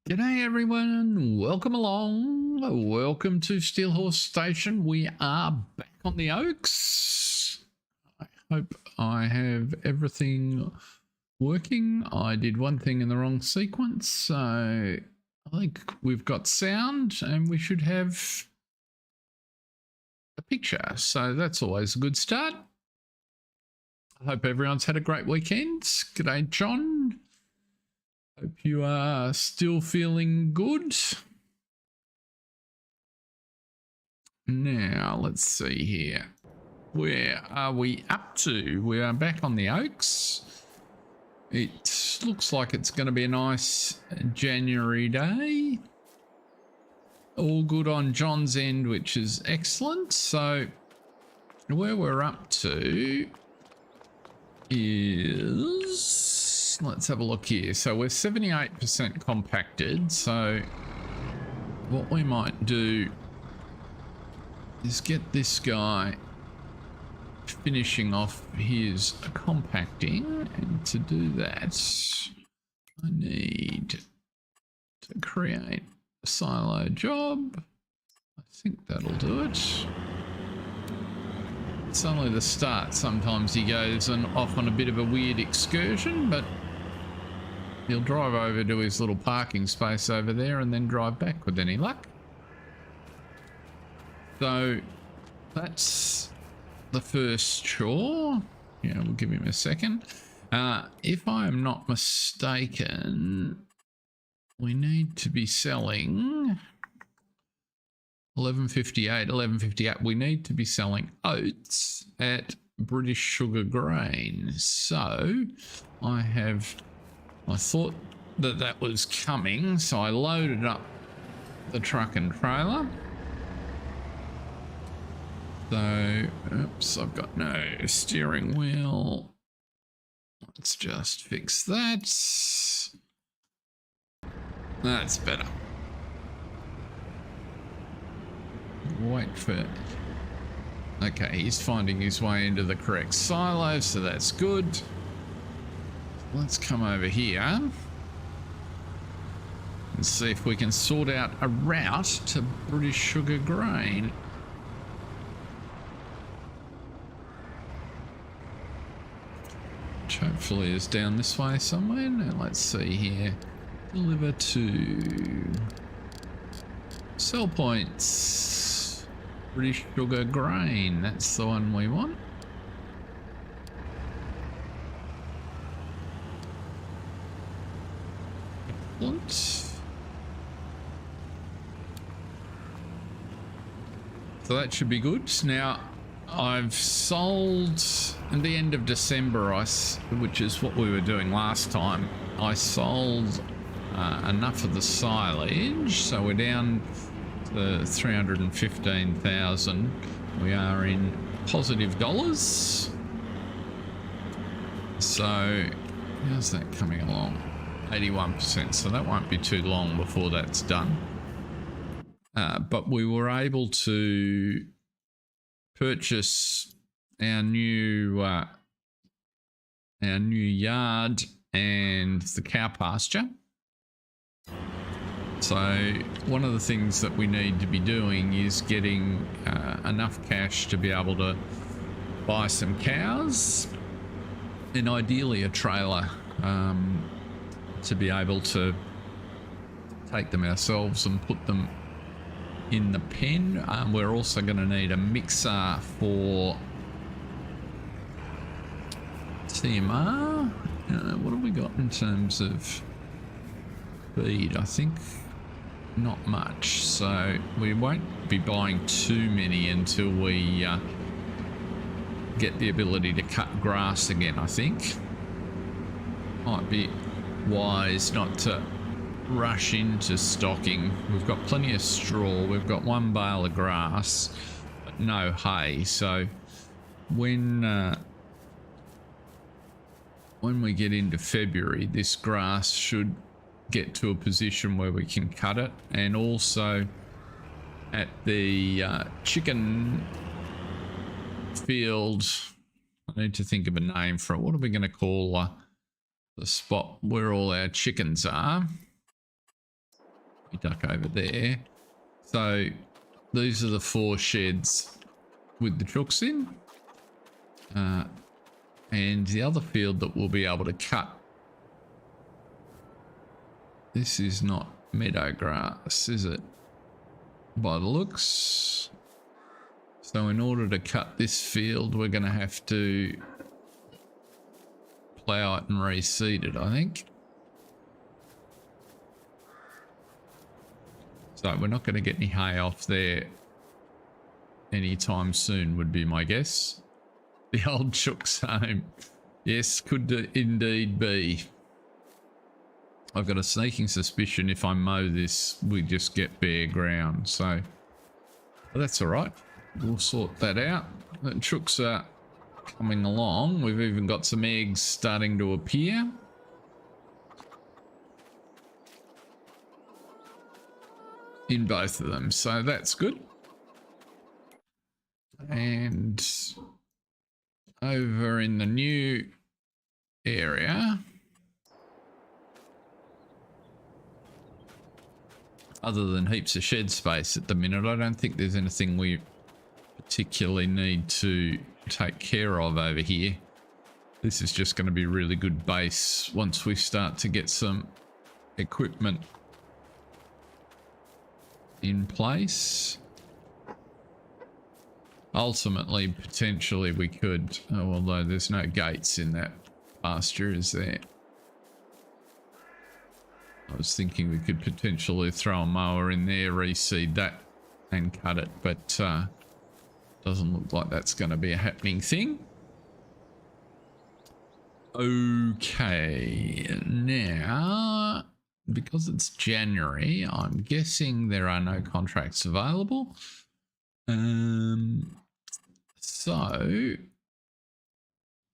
G'day everyone, welcome along. Welcome to Steelhorse Station. We are back on the Oaks. I hope I have everything working. I did one thing in the wrong sequence, so I think we've got sound and we should have a picture. So that's always a good start. I hope everyone's had a great weekend. G'day John. Hope you are still feeling good. Now, let's see here. Where are we up to? We are back on the Oaks. It looks like it's going to be a nice January day. All good on John's end, which is excellent. So, where we're up to is... Let's have a look here. So we're 78% compacted. So what we might do is get this guy finishing off his compacting. And to do that, I need to create a silo job. I think that'll do it. It's only the start. Sometimes he goes off on a bit of a weird excursion, but he'll drive over to his little parking space over there and then drive back with any luck. So that's the first chore. Yeah, we'll give him a second. If I am not mistaken, we need to be selling 11.58. We need to be selling oats at British Sugar Grain. So I thought that was coming, so I loaded up the truck and trailer. So, oops, I've got no steering wheel. Let's just fix that. That's better. Wait for... Okay, he's finding his way into the correct silo, so that's good. Let's come over here and see if we can sort out a route to British Sugar Grain. Which hopefully is down this way somewhere. Now let's see here. Deliver to sell points. British Sugar Grain. That's the one we want. So that should be good. Now I've sold at the end of December, which is what we were doing last time. I sold enough of the silage, so we're down to 315,000. We are in positive dollars. So how's that coming along? 81%, so that won't be too long before that's done. But we were able to purchase our new yard and the cow pasture. So one of the things that we need to be doing is getting enough cash to be able to buy some cows and ideally a trailer to be able to take them ourselves and put them in the pen. We're also going to need a mixer for TMR. What have we got in terms of feed? I think not much, so we won't be buying too many until we get the ability to cut grass again. I think might be wise not to rush into stocking. We've got plenty of straw, we've got one bale of grass, but no hay. So when we get into February, this grass should get to a position where we can cut it. And also at the chicken field, I need to think of a name for it. What are we going to call the spot where all our chickens are? me duck over there. So these are the 4 sheds with the chooks in. And the other field that we'll be able to cut. This is not meadow grass, is it? By the looks. So in order to cut this field, we're going to have to plough it and reseed it, I think. So we're not going to get any hay off there anytime soon, would be my guess. The old chook's home. Yes, could indeed be. I've got a sneaking suspicion if I mow this, we just get bare ground. So that's all right. We'll sort that out. The chooks are coming along. We've even got some eggs starting to appear. In both of them, so that's good. And over in the new area, other than heaps of shed space at the minute, I don't think there's anything we particularly need to take care of over here. This is just going to be really good base once we start to get some equipment in place. Ultimately, potentially we could, although there's no gates in that pasture, is there? I was thinking we could potentially throw a mower in there, reseed that and cut it, but doesn't look like that's going to be a happening thing. Okay, now, because it's January, I'm guessing there are no contracts available. So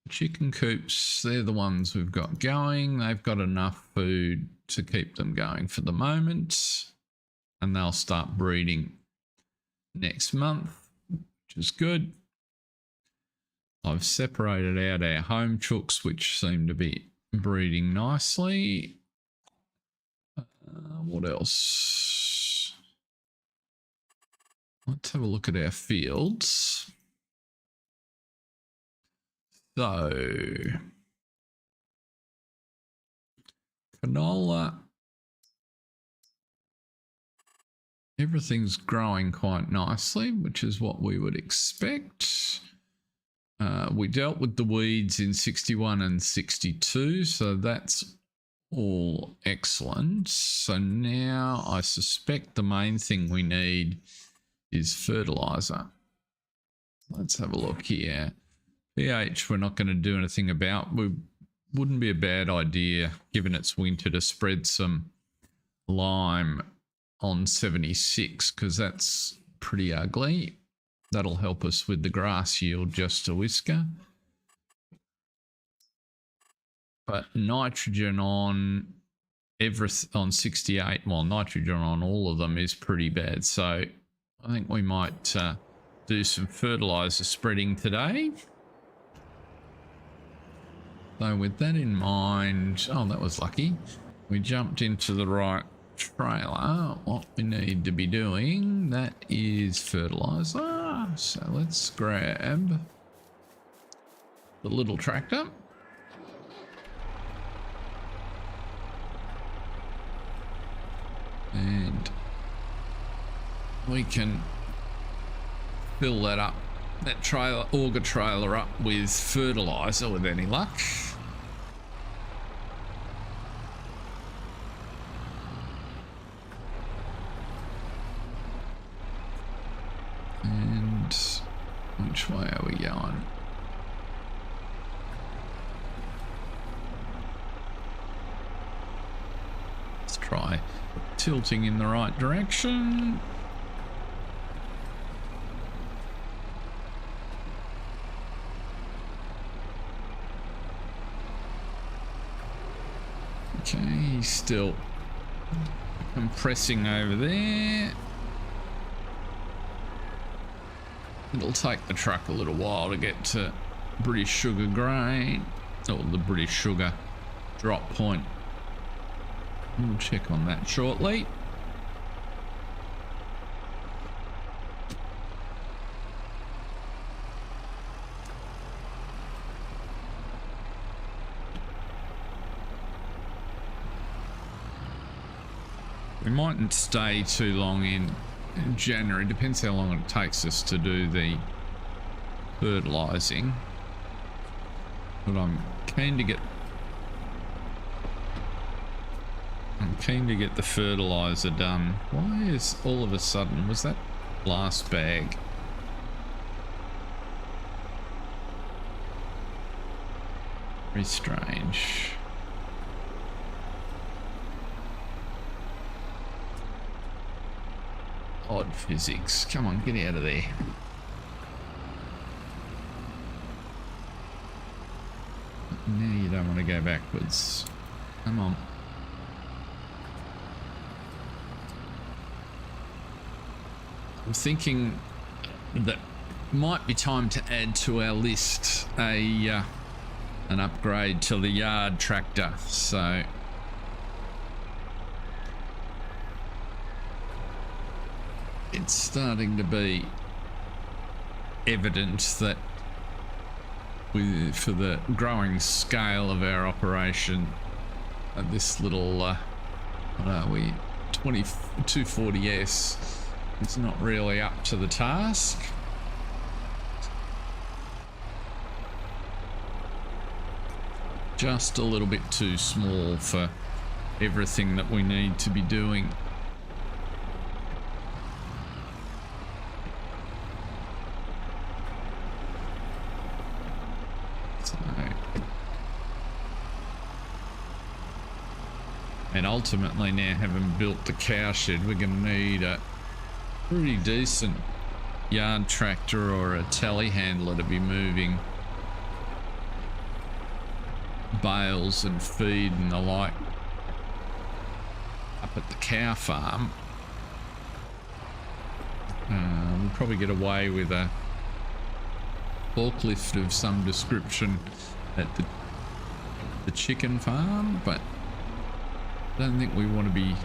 chicken coops, they're the ones we've got going. They've got enough food to keep them going for the moment, and they'll start breeding next month, which is good. I've separated out our home chooks, which seem to be breeding nicely. What else? Let's have a look at our fields. So, canola, everything's growing quite nicely, which is what we would expect. We dealt with the weeds in 61 and 62, so that's all excellent. So now I suspect the main thing we need is fertilizer. Let's have a look here. pH we're not going to do anything about. We wouldn't be a bad idea, given it's winter, to spread some lime on 76, because that's pretty ugly. That'll help us with the grass yield just a whisker. But nitrogen on on 68, well, nitrogen on all of them is pretty bad. So I think we might do some fertilizer spreading today. So with that in mind, oh, that was lucky. We jumped into the right trailer. What we need to be doing, that is fertilizer. So let's grab the little tractor. And we can fill that up, that trailer, auger trailer up with fertilizer with any luck. And which way are we going? Let's try tilting in the right direction. Okay, he's still compressing over there. It'll take the truck a little while to get to British Sugar grain, or the British Sugar drop point. We'll check on that shortly. We mightn't stay too long in January. Depends how long it takes us to do the fertilizing. But I'm keen to get the fertilizer done. Why is all of a sudden, was that last bag? Very strange. Odd physics. Come on, get out of there. Now you don't want to go backwards. Come on. I'm thinking that might be time to add to our list an upgrade to the yard tractor. So it's starting to be evident that for the growing scale of our operation, this little what are we, 240S, it's not really up to the task. Just a little bit too small for everything that we need to be doing. And ultimately, now having built the cow shed, we're going to need a pretty decent yard tractor or a telehandler to be moving bales and feed and the like up at the cow farm. We'll probably get away with a forklift of some description at the chicken farm, but I don't think we want to be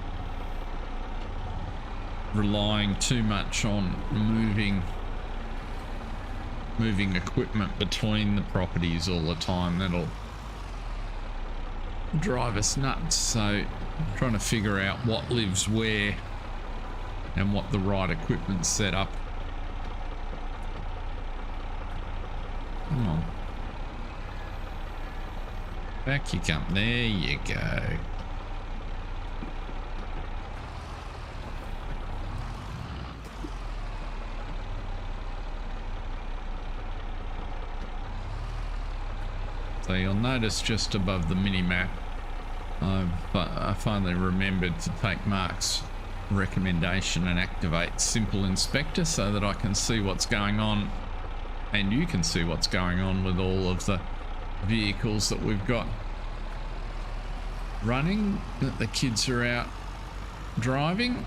relying too much on moving equipment between the properties all the time. That'll drive us nuts. So I'm trying to figure out what lives where and what the right equipment set up. Come on, back you come. There you go. So you'll notice just above the mini-map, I finally remembered to take Mark's recommendation and activate Simple Inspector so that I can see what's going on, and you can see what's going on with all of the vehicles that we've got running, that the kids are out driving.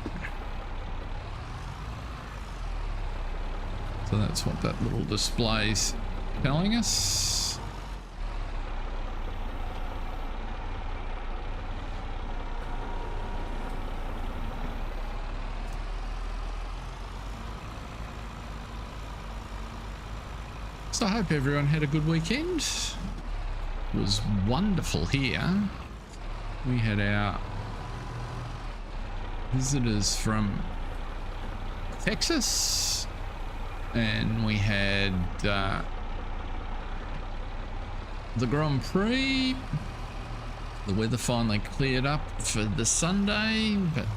So that's what that little display's telling us. So I hope everyone had a good weekend. It was wonderful here. We had our visitors from Texas, and we had the Grand Prix. The weather finally cleared up for the Sunday, but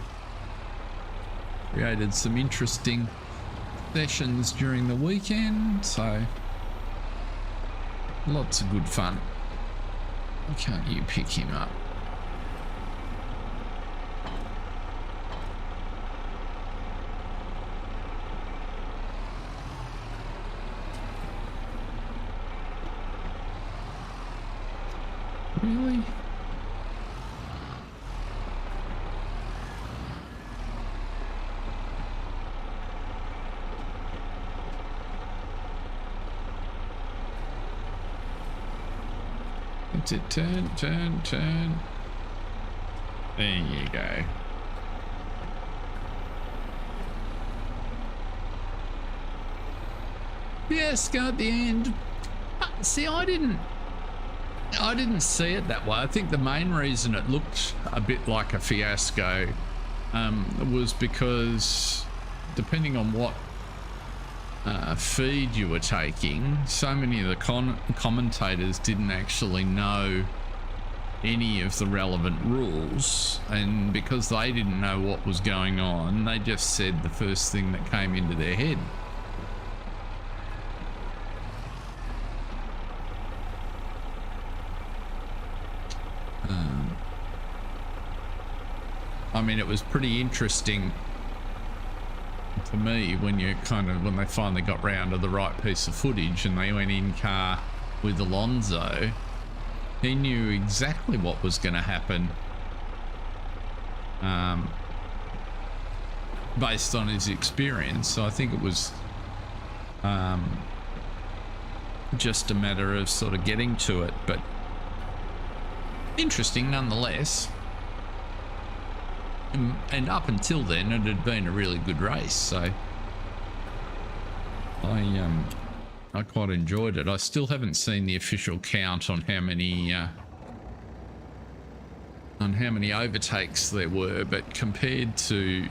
created some interesting sessions during the weekend, so lots of good fun. Why can't you pick him up? Really? That's it. Turn. There you go. Yes, go at the end. See, I didn't see it that way. I think the main reason it looked a bit like a fiasco was because depending on what feed you were taking, so many of the commentators didn't actually know any of the relevant rules, and because they didn't know what was going on, they just said the first thing that came into their head. I mean, it was pretty interesting to me when they finally got round to the right piece of footage and they went in car with Alonso. He knew exactly what was going to happen based on his experience. So I think it was just a matter of sort of getting to it, but interesting nonetheless. And up until then, it had been a really good race, so I quite enjoyed it. I still haven't seen the official count on how many overtakes there were, but compared to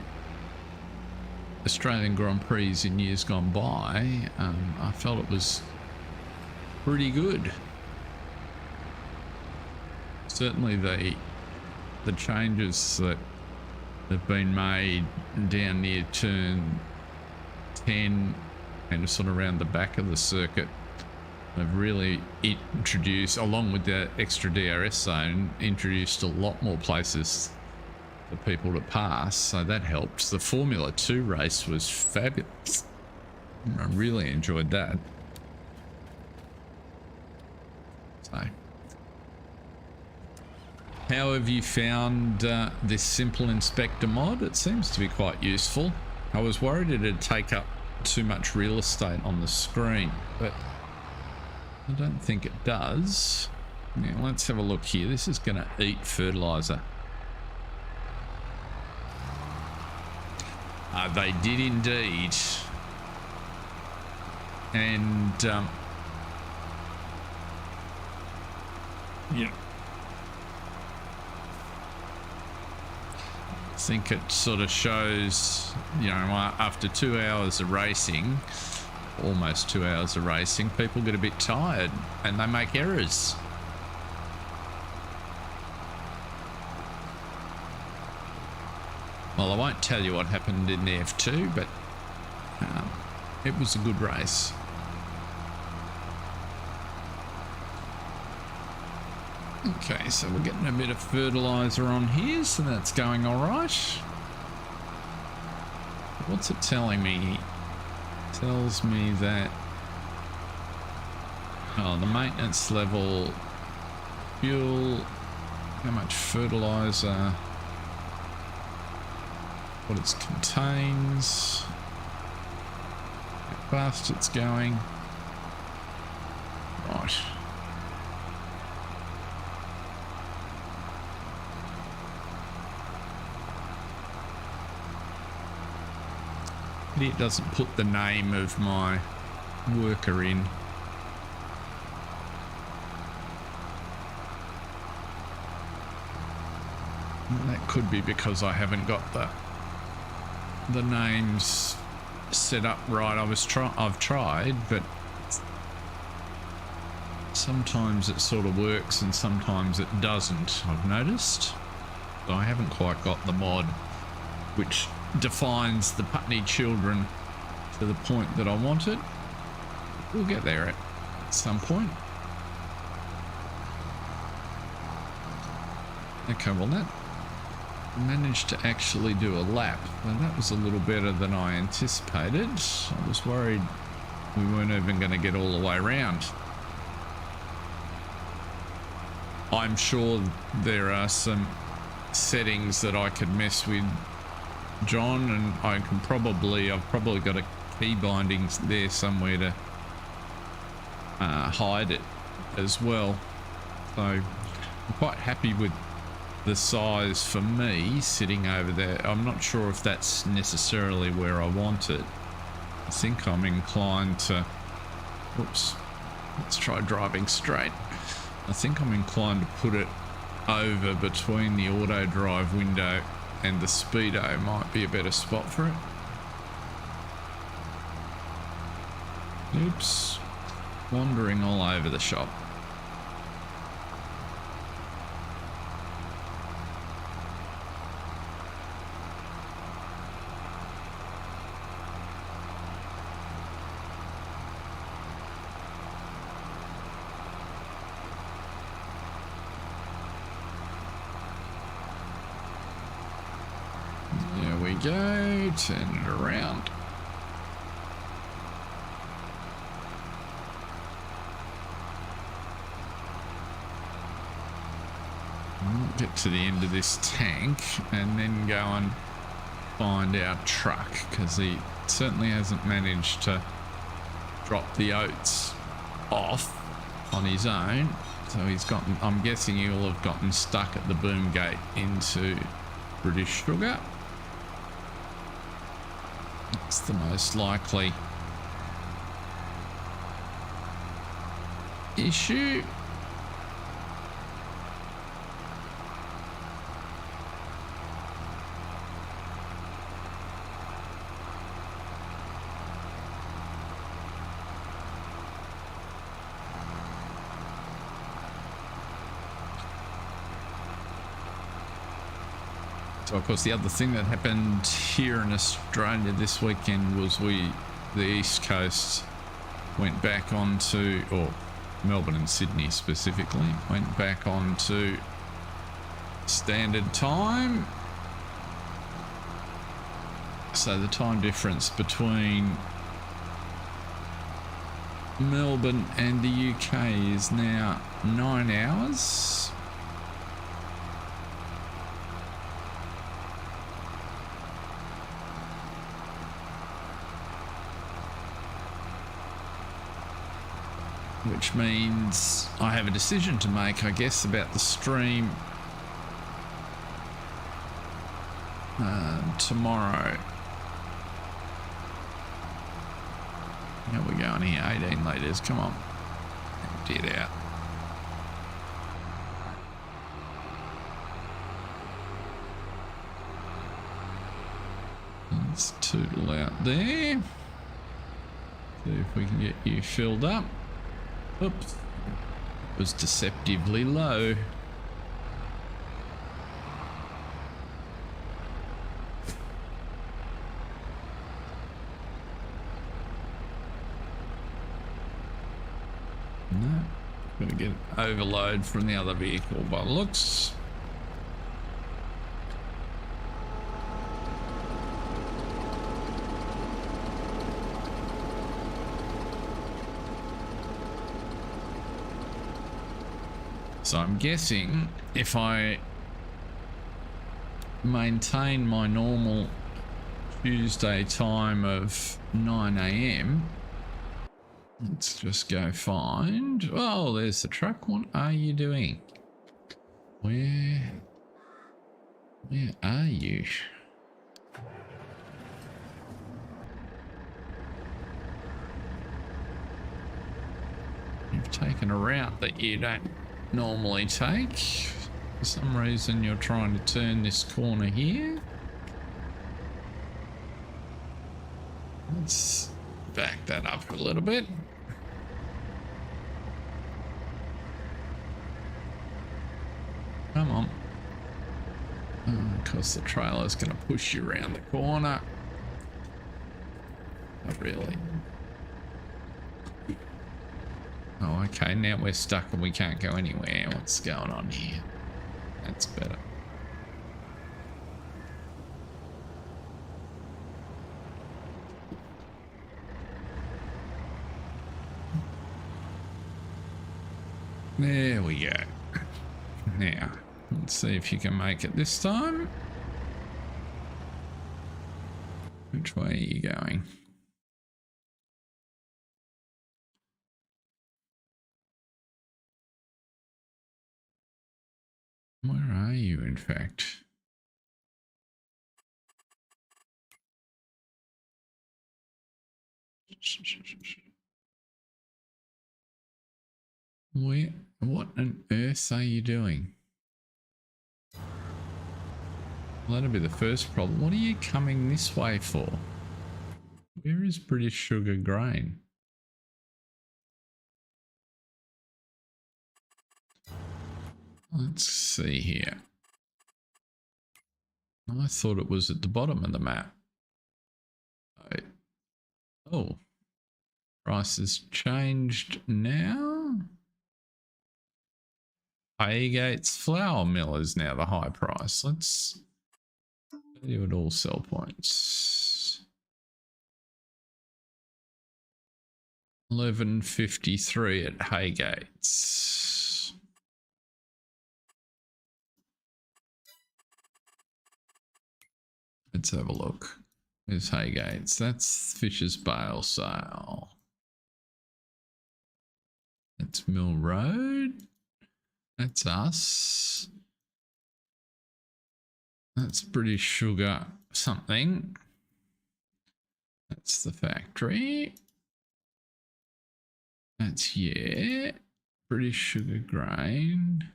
Australian Grand Prix in years gone by, I felt it was pretty good. Certainly the changes that have been made down near turn 10 and sort of around the back of the circuit have really introduced, along with the extra DRS zone, introduced a lot more places for people to pass, so that helped. The Formula 2 race was fabulous. I really enjoyed that. So, how have you found this simple inspector mod? It seems to be quite useful. I was worried it'd take up too much real estate on the screen, but I don't think it does. Now, let's have a look here. This is going to eat fertilizer. They did indeed. And yeah, I think it sort of shows, you know, after 2 hours of racing, almost 2 hours of racing, people get a bit tired and they make errors. Well, I won't tell you what happened in the F2, but it was a good race. Okay, so we're getting a bit of fertilizer on here, so that's going all right. What's it telling me? It tells me that, oh, the maintenance level, fuel, how much fertilizer, what it contains, how fast it's going. Right. It doesn't put the name of my worker in. That could be because I haven't got the names set up right. I've tried, but sometimes it sort of works and sometimes it doesn't, I've noticed. So I haven't quite got the mod which defines the Putney children to the point that I want it. We'll get there at some point. Okay, well that managed to actually do a lap. Well, that was a little better than I anticipated. I was worried we weren't even going to get all the way around. I'm sure there are some settings that I could mess with, John, and I've probably got a key binding there somewhere to hide it as well. So I'm quite happy with the size for me sitting over there. I'm not sure if that's necessarily where I want it. I think I'm inclined to, oops, let's try driving straight. I think I'm inclined to put it over between the auto drive window and the Speedo might be a better spot for it. Oops. Wandering all over the shop. There we go, turn it around. Get to the end of this tank and then go and find our truck, because he certainly hasn't managed to drop the oats off on his own. So he's gotten, I'm guessing he will have gotten stuck at the boom gate into British Sugar. It's the most likely issue. So of course the other thing that happened here in Australia this weekend was the East Coast went back onto, or Melbourne and Sydney specifically, went back onto standard time. So the time difference between Melbourne and the UK is now 9 hours. Which means I have a decision to make, I guess, about the stream tomorrow. How we going here? 18 litres, come on. Empty it out. Let's tootle out there. See if we can get you filled up. Oops, it was deceptively low. No, gonna get overload from the other vehicle by the looks. So I'm guessing if I maintain my normal Tuesday time of 9 AM, let's just go find, oh, there's the truck. What are you doing? Where are you? You've taken a route that you don't normally take. For some reason you're trying to turn this corner here. Let's back that up a little bit. Come on. Because the trailer's going to push you around the corner. Not really. Oh, okay, now we're stuck and we can't go anywhere. What's going on here? That's better. There we go. Now, let's see if you can make it this time. Which way are you going? Where are you, in fact? What on earth are you doing? Well, that'll be the first problem. What are you coming this way for? Where is British Sugar Grain? Let's see here. I thought it was at the bottom of the map. Oh, price has changed now. Haygate's flour mill is now the high price. Let's value at all sell points. 11.53 at Haygate's. Let's have a look. There's Haygate's. That's Fisher's Bale sale. That's Mill Road. That's us. That's British Sugar something. That's the factory. That's, yeah, British Sugar Grain.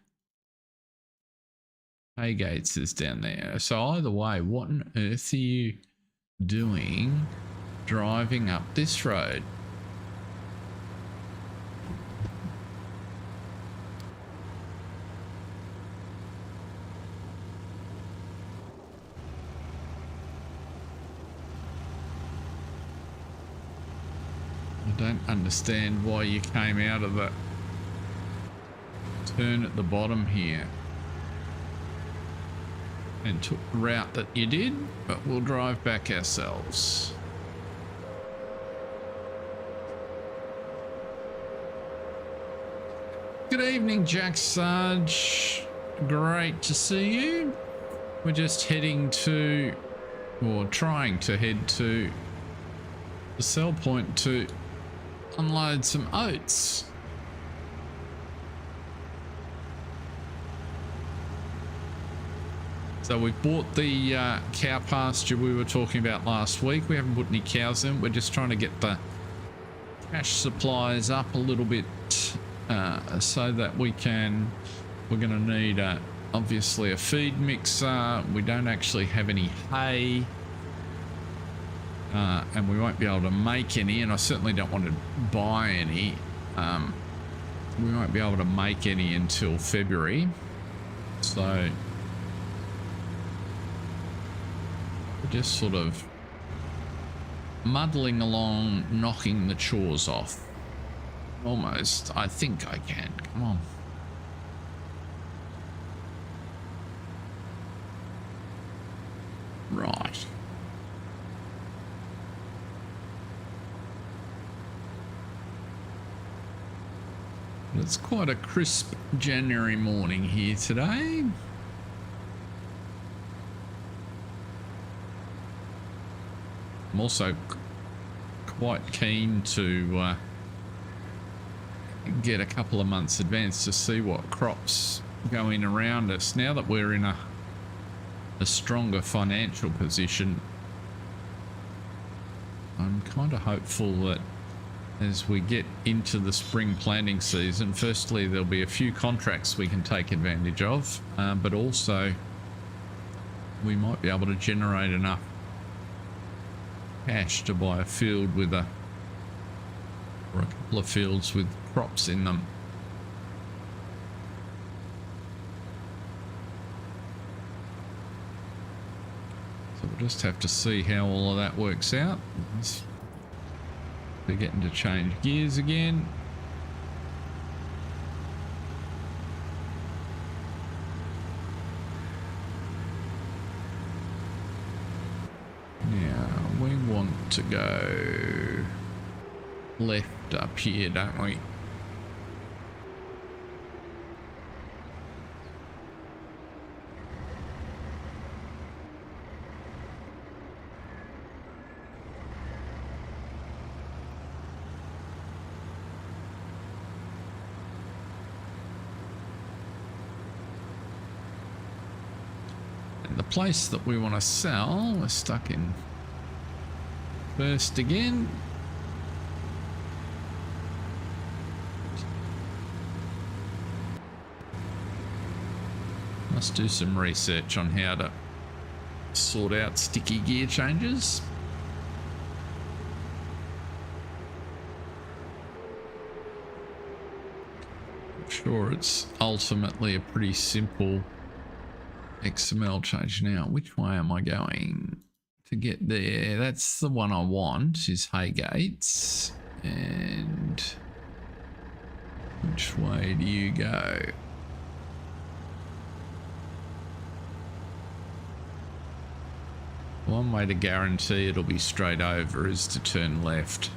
Haygate's is down there. So either way, what on earth are you doing driving up this road? I don't understand why you came out of the turn at the bottom here and took the route that you did, but we'll drive back ourselves. Good evening, Jack Sarge. Great to see you. We're just heading to, or trying to head to the sell point to unload some oats. So we've bought the cow pasture we were talking about last week. We haven't put any cows in. We're just trying to get the cash supplies up a little bit so that we're going to need obviously a feed mixer. We don't actually have any hay. And we won't be able to make any, and I certainly don't want to buy any. We won't be able to make any until February. So we're just sort of muddling along, knocking the chores off. Almost. I think I can. Come on. Right. It's quite a crisp January morning here today. I'm also quite keen to get a couple of months advance to see what crops going around us. Now that we're in a stronger financial position, I'm kind of hopeful that as we get into the spring planting season, firstly there'll be a few contracts we can take advantage of, but also we might be able to generate enough cash to buy a field with or a couple of fields with crops in them. So we'll just have to see how all of that works out. They're getting to change gears again. Now we want to go left up here, don't we? Place that we want to sell, we're stuck in first again. Must do some research on how to sort out sticky gear changes. I'm sure it's ultimately a pretty simple XML change. Now, which way am I going to get there? That's the one I want, is Haygates. And which way do you go? One way to guarantee it'll be straight over is to turn left.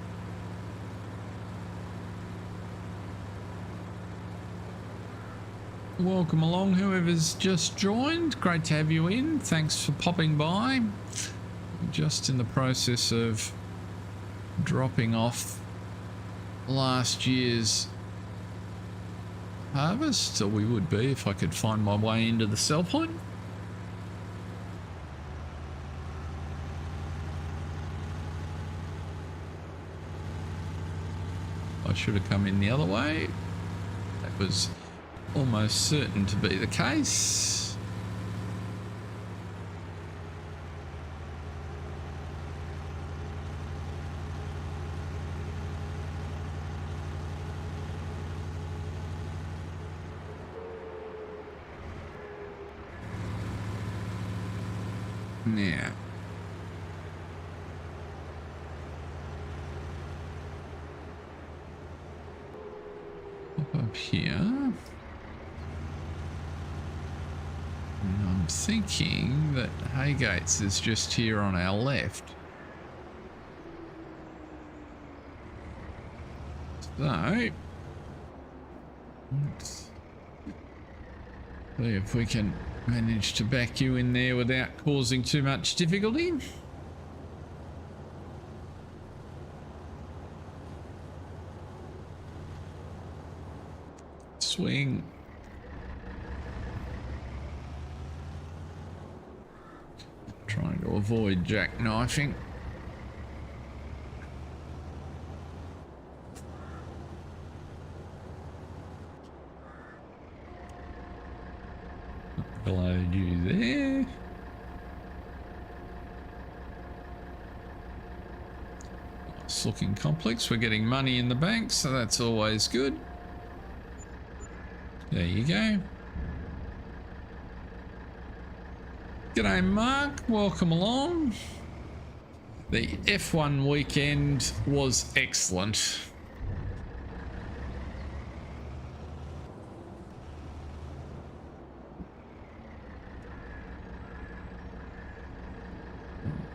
Welcome along, whoever's just joined. Great to have you in. Thanks for popping by. Just in the process of dropping off last year's harvest, or we would be if I could find my way into the sell point. I should have come in the other way. That was almost certain to be the case. Now, up here, and I'm thinking that Haygates is just here on our left. So let's see if we can manage to back you in there without causing too much difficulty. Swing. Trying to avoid jackknifing. Upload you there. Nice looking complex. We're getting money in the bank, so that's always good. There you go. G'day Mark, welcome along. The F1 weekend was excellent.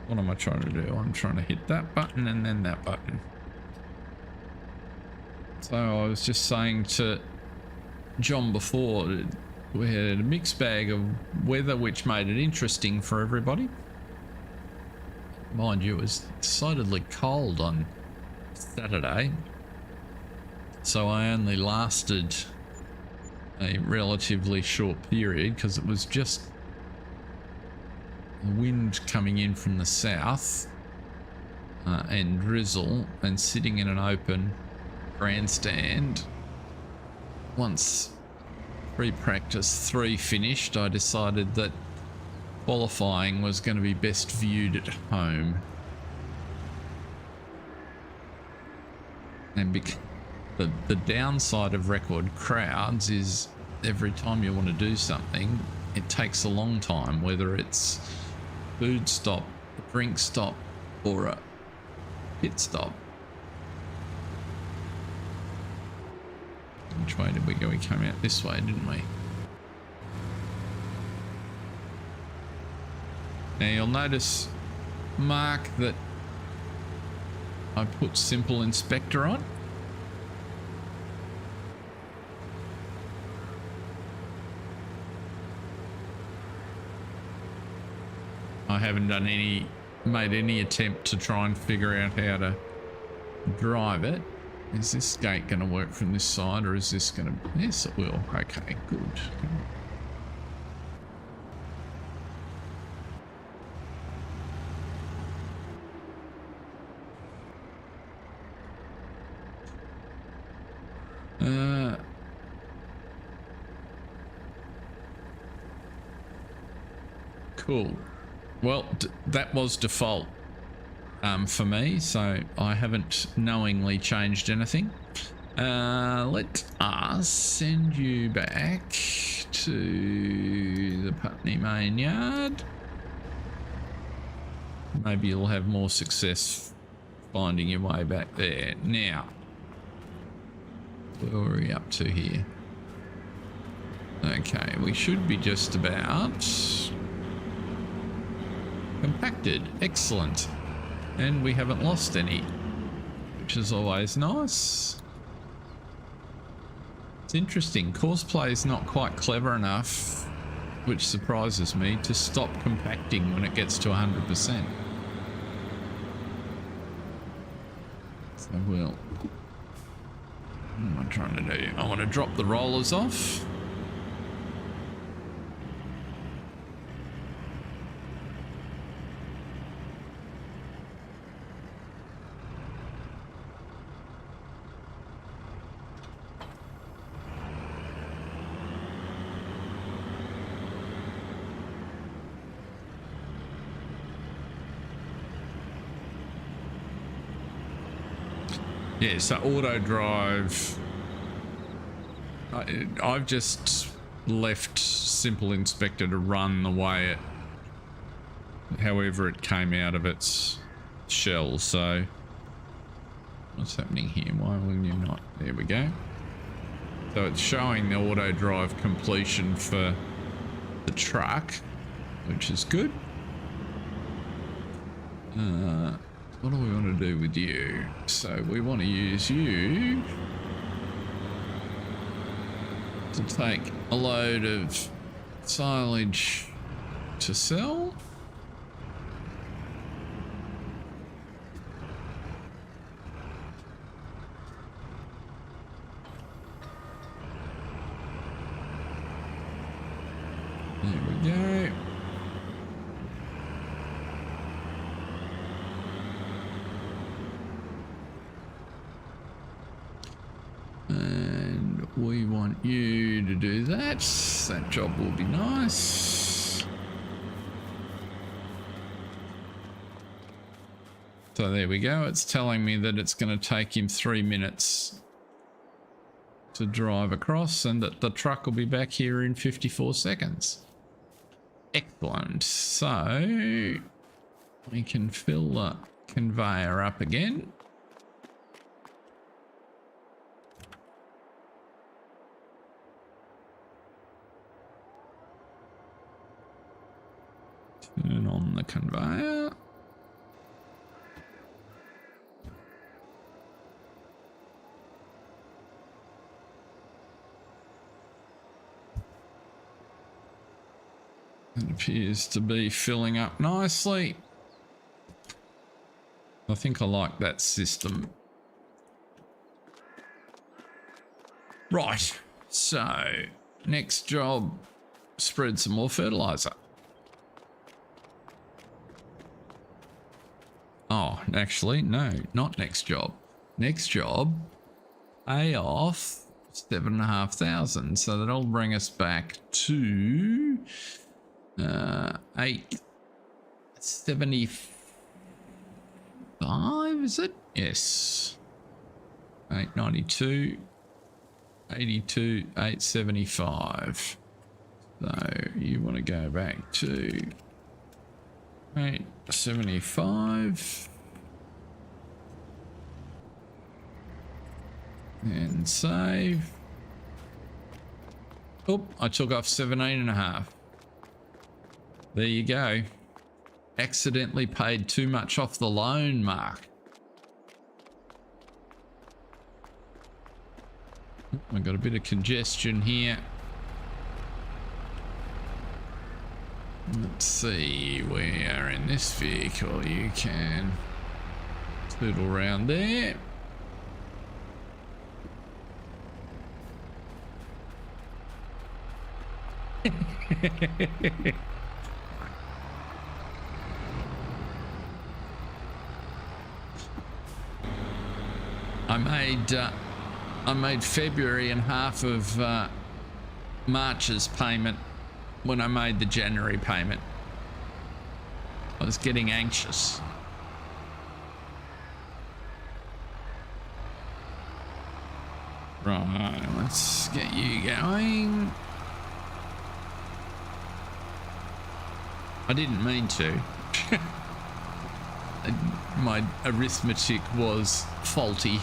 What am I trying to do? I'm trying to hit that button and then that button. So I was just saying to John before, we had a mixed bag of weather which made it interesting for everybody. Mind you, it was decidedly cold on Saturday, so I only lasted a relatively short period because it was just wind coming in from the south and drizzle, and sitting in an open grandstand. Once pre-practice 3 finished, I decided that qualifying was going to be best viewed at home. And the downside of record crowds is every time you want to do something, it takes a long time, whether it's food stop, a drink stop, or a pit stop. Which way did we go? We came out this way, didn't we? Now you'll notice, Mark, that I put Simple Inspector on. I haven't made any attempt to try and figure out how to drive it. Is this gate going to work from this side, or is this going to... Yes, it will. Okay, good. Cool. Well, that was default for me, so I haven't knowingly changed anything. Let us send you back to the Putney main yard. Maybe you'll have more success finding your way back there. Now, where are we up to here? Okay, we should be just about compacted. Excellent. And we haven't lost any, which is always nice. It's interesting. Courseplay is not quite clever enough, which surprises me, to stop compacting when it gets to 100%. So we'll... what am I trying to do? I want to drop the rollers off. Yeah, so auto drive, I've just left Simple Inspector to run the way it, however it came out of its shell. So what's happening here? Why will you not? There we go. So it's showing the auto drive completion for the truck, which is good. What do we want to do with you? So we want to use you to take a load of silage to sell. There we go. And we want you to do that. That job will be nice. So there we go. It's telling me that it's going to take him 3 minutes to drive across and that the truck will be back here in 54 seconds. Excellent. So we can fill the conveyor up again. Turn on the conveyor. It appears to be filling up nicely. I think I like that system. Right, so next job, spread some more fertilizer. Oh, actually, no, not next job. Next job, pay off 7,500. So that'll bring us back to 875, is it? Yes. 892, 82, 875. So you want to go back to 875 and save. Oh, I took off 17.5. There you go. Accidentally paid too much off the loan, Mark. I've got a bit of congestion here. Let's see, we are in this vehicle. You can tootle around there. I made February and half of March's payment when I made the January payment. I was getting anxious. Right, let's get you going. I didn't mean to. My arithmetic was faulty.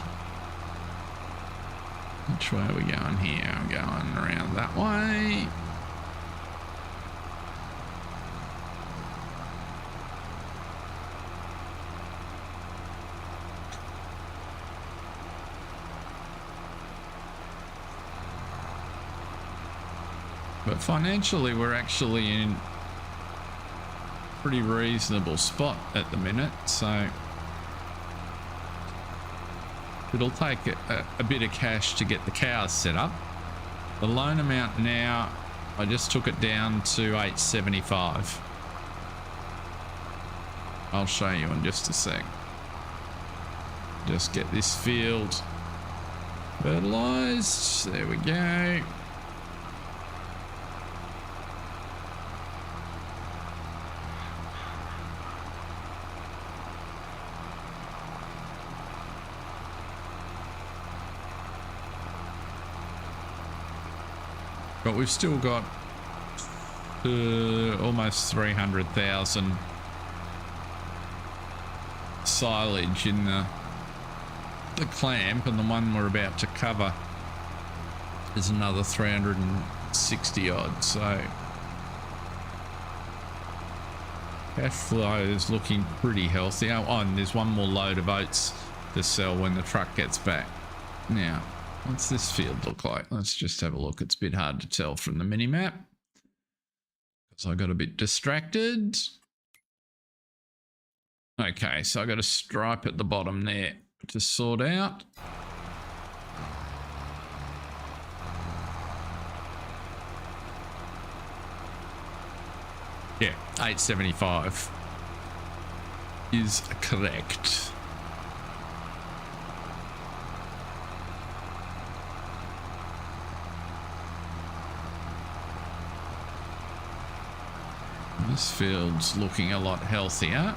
Which way are we going here? I'm going around that way. But financially, we're actually in a pretty reasonable spot at the minute, so it'll take a bit of cash to get the cows set up. The loan amount now, I just took it down to $875. I'll show you in just a sec. Just get this field fertilized. There we go. But we've still got almost 300,000 silage in the clamp, and the one we're about to cover is another 360 odd. So cash flow is looking pretty healthy. Oh, and there's one more load of oats to sell when the truck gets back. Now, what's this field look like? Let's just have a look. It's a bit hard to tell from the mini map because I got a bit distracted. Okay, so I got a stripe at the bottom there to sort out. Yeah, 875 is correct. This field's looking a lot healthier.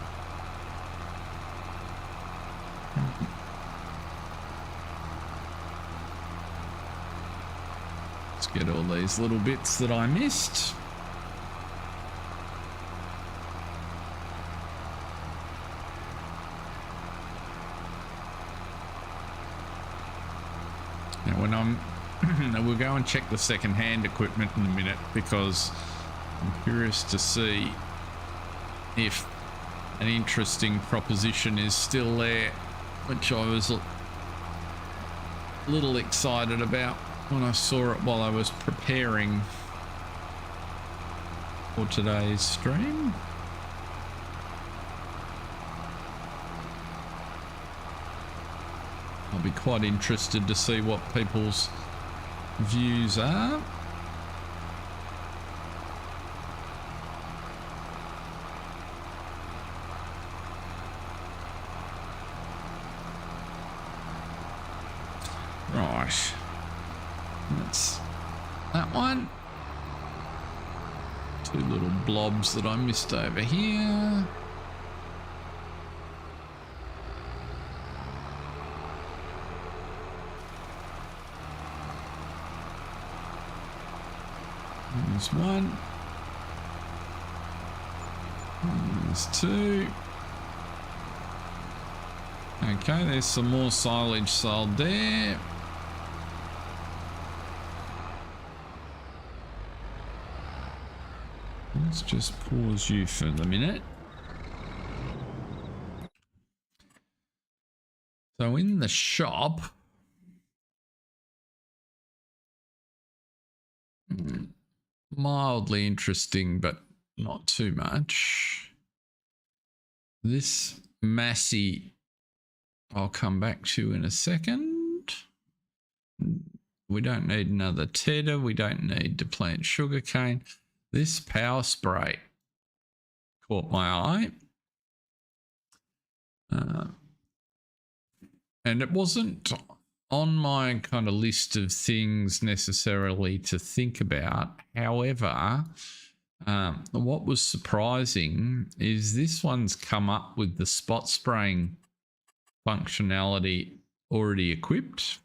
Let's get all these little bits that I missed. Now when we'll go and check the second-hand equipment in a minute, because I'm curious to see if an interesting proposition is still there, which I was a little excited about when I saw it while I was preparing for today's stream. I'll be quite interested to see what people's views are. Right, that's that one. Two little blobs that I missed over here. There's one. There's two. Okay, there's some more silage sold there. Let's just pause you for the minute. So in the shop, mildly interesting, but not too much. This Massey, I'll come back to in a second. We don't need another tedder. We don't need to plant sugarcane. This power spray caught my eye. And it wasn't on my kind of list of things necessarily to think about. However, What was surprising is this one's come up with the spot spraying functionality already equipped.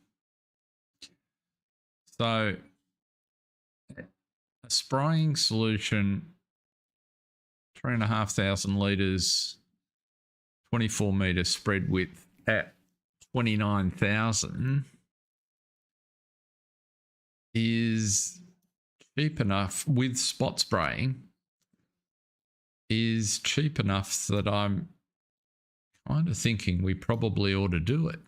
So a spraying solution, 3,500 litres, 24 metre spread width at 29,000 is cheap enough with spot spraying, is cheap enough that I'm kind of thinking we probably ought to do it.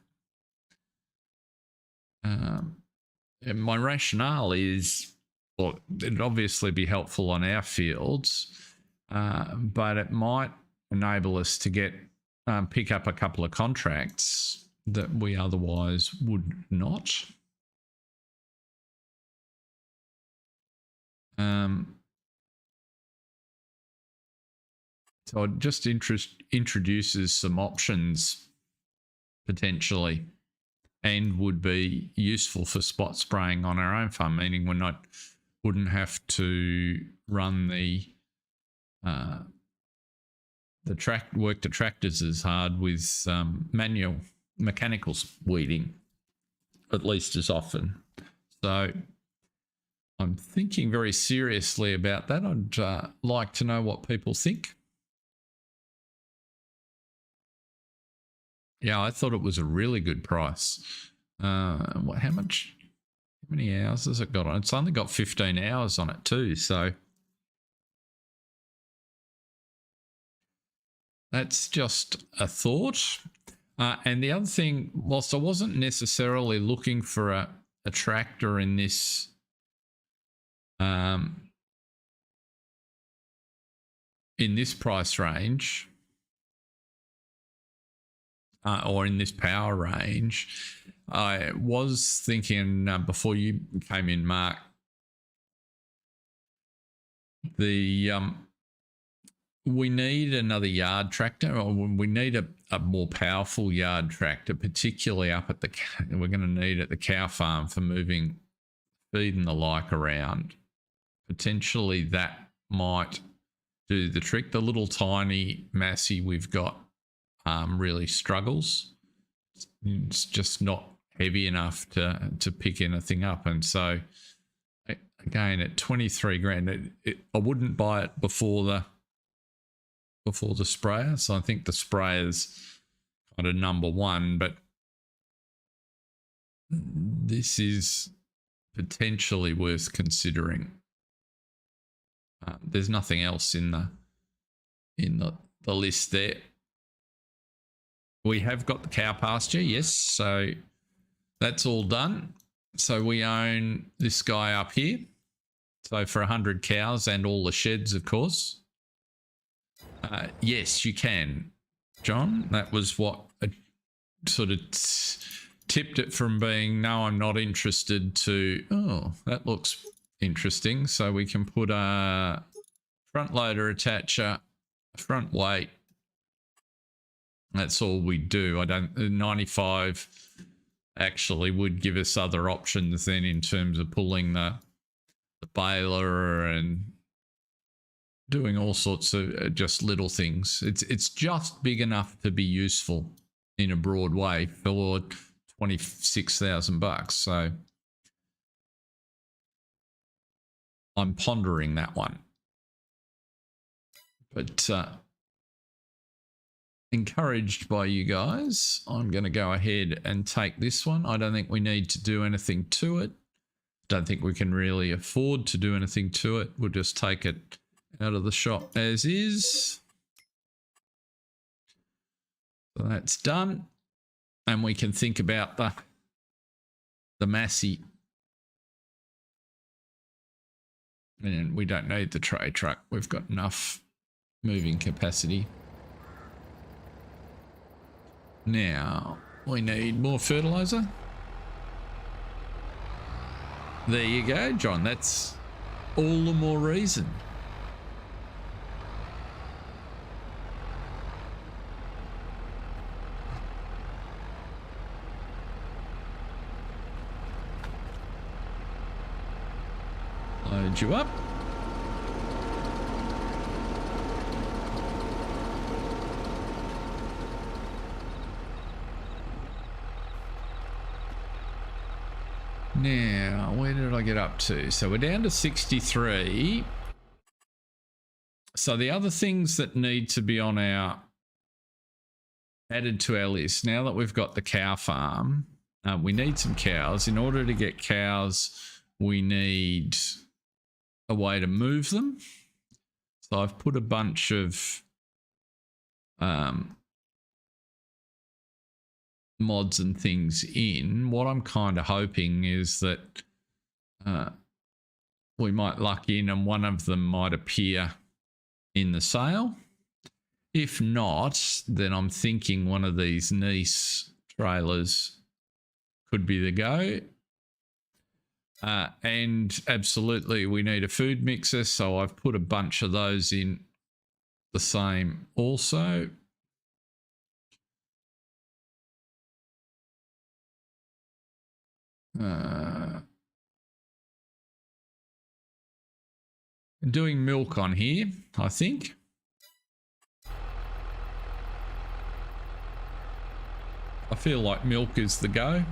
And my rationale is, well, it'd obviously be helpful on our fields, but it might enable us to get pick up a couple of contracts that we otherwise would not. So it just introduces some options potentially, and would be useful for spot spraying on our own farm, meaning wouldn't have to run the tractors as hard with mechanical weeding, at least as often. So I'm thinking very seriously about that. I'd like to know what people think. Yeah, I thought it was a really good price. How many hours has it got on? It's only got 15 hours on it too, so that's just a thought. And the other thing, whilst I wasn't necessarily looking for a tractor in this price range, or in this power range, I was thinking before you came in, Mark, we need another yard tractor, or we need a more powerful yard tractor, particularly up at we're going to need at the cow farm for moving feed and the like around. Potentially that might do the trick. The little tiny Massey we've got really struggles. It's just not heavy enough to pick anything up, and so again at 23 grand, I wouldn't buy it before the sprayer. So I think the sprayer's kind of number one, but this is potentially worth considering. There's nothing else in the list there. We have got the cow pasture, yes, so that's all done. So we own this guy up here. So for 100 cows and all the sheds, of course. Yes, you can, John. That was what sort of tipped it from being, no, I'm not interested, to, oh, that looks interesting. So we can put a front loader attacher, front weight. That's all we do. 95 actually would give us other options then in terms of pulling the baler and doing all sorts of just little things. It's just big enough to be useful in a broad way for $26,000. So I'm pondering that one. But encouraged by you guys, I'm going to go ahead and take this one. I don't think we need to do anything to it. Don't think we can really afford to do anything to it. We'll just take it out of the shop as is. So that's done. And we can think about the Massey. And we don't need the tray truck. We've got enough moving capacity. Now, we need more fertilizer. There you go, John. That's all the more reason. Load you up. Now, where did I get up to? So we're down to 63. So the other things that need to be on our added to our list, now that we've got the cow farm, we need some cows. In order to get cows, we need a way to move them. So I've put a bunch of mods and things in. What I'm kind of hoping is that we might luck in and one of them might appear in the sale. If not, then I'm thinking one of these Nice trailers could be the go. And absolutely, we need a food mixer, so I've put a bunch of those in the same also. Doing milk on here, I think. I feel like milk is the go.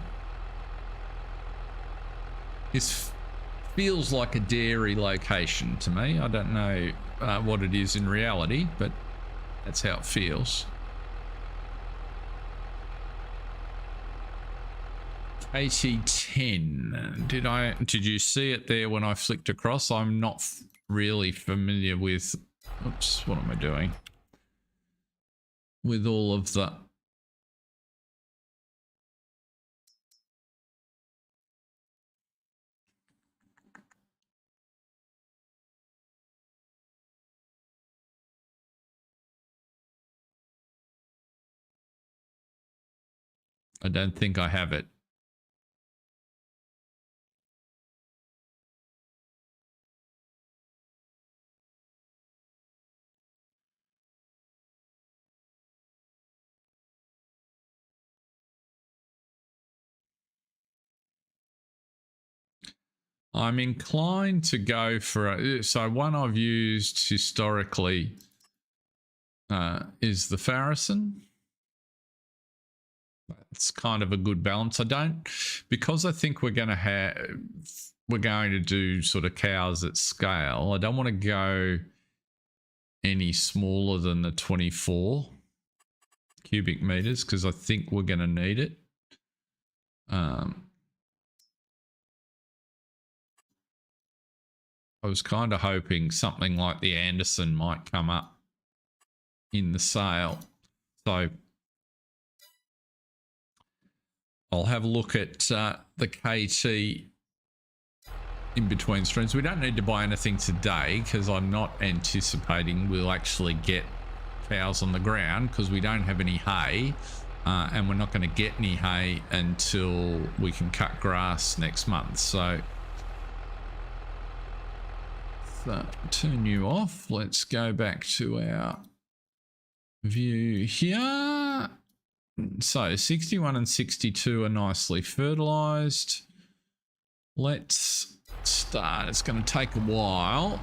This feels like a dairy location to me. I don't know what it is in reality, but that's how it feels. AT10. Did you see it there when I flicked across? I'm not really familiar with, oops, what am I doing? With all of the I don't think I have it. I'm inclined to go for so one I've used historically is the Farrison. It's kind of a good balance. Because I think we're going to do sort of cows at scale. I don't want to go any smaller than the 24 cubic meters because I think we're going to need it. I was kind of hoping something like the Anderson might come up in the sale. So I'll have a look at the KT in between streams. We don't need to buy anything today because I'm not anticipating we'll actually get cows on the ground because we don't have any hay and we're not going to get any hay until we can cut grass next month. So turn you off. Let's go back to our view here. So 61 and 62 are nicely fertilized. Let's start. It's going to take a while.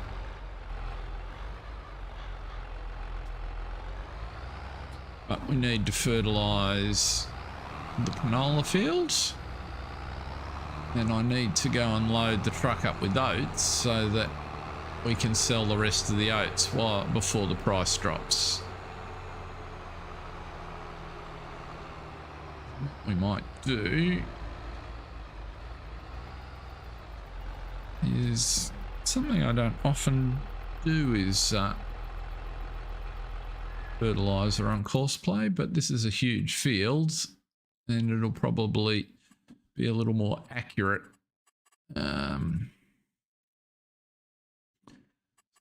But we need to fertilize the canola fields. And I need to go and load the truck up with oats so that we can sell the rest of the oats before the price drops. What we might do is something I don't often do is fertilizer on courseplay, but this is a huge field and it'll probably be a little more accurate.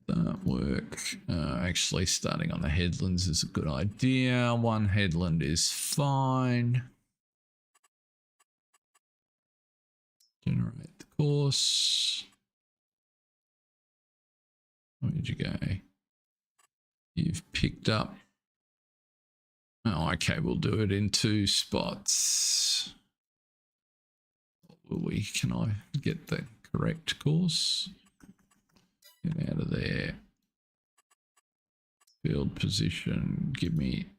Start work. Actually starting on the headlands is a good idea. One headland is fine. Generate the course. Where'd you go? You've picked up. Oh, okay, we'll do it in 2 spots. Can I get the correct course? Get out of there. Field position, give me.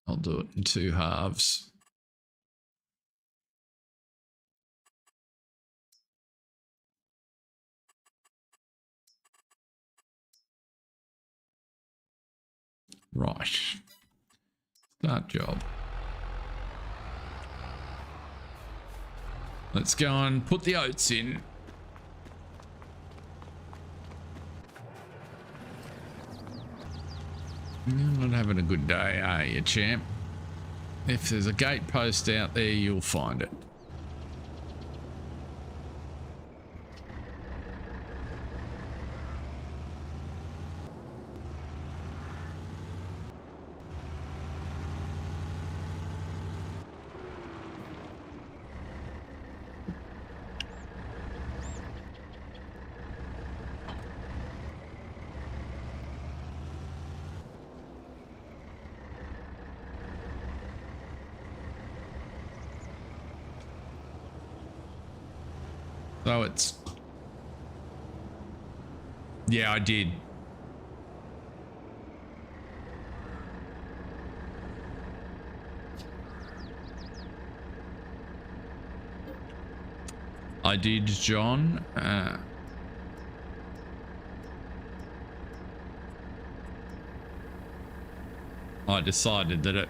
I'll do it in 2 halves. Right. Start job. Let's go and put the oats in. You're not having a good day, are you, champ? If there's a gate post out there, you'll find it. So it's... Yeah, I did. I did, John. I decided that it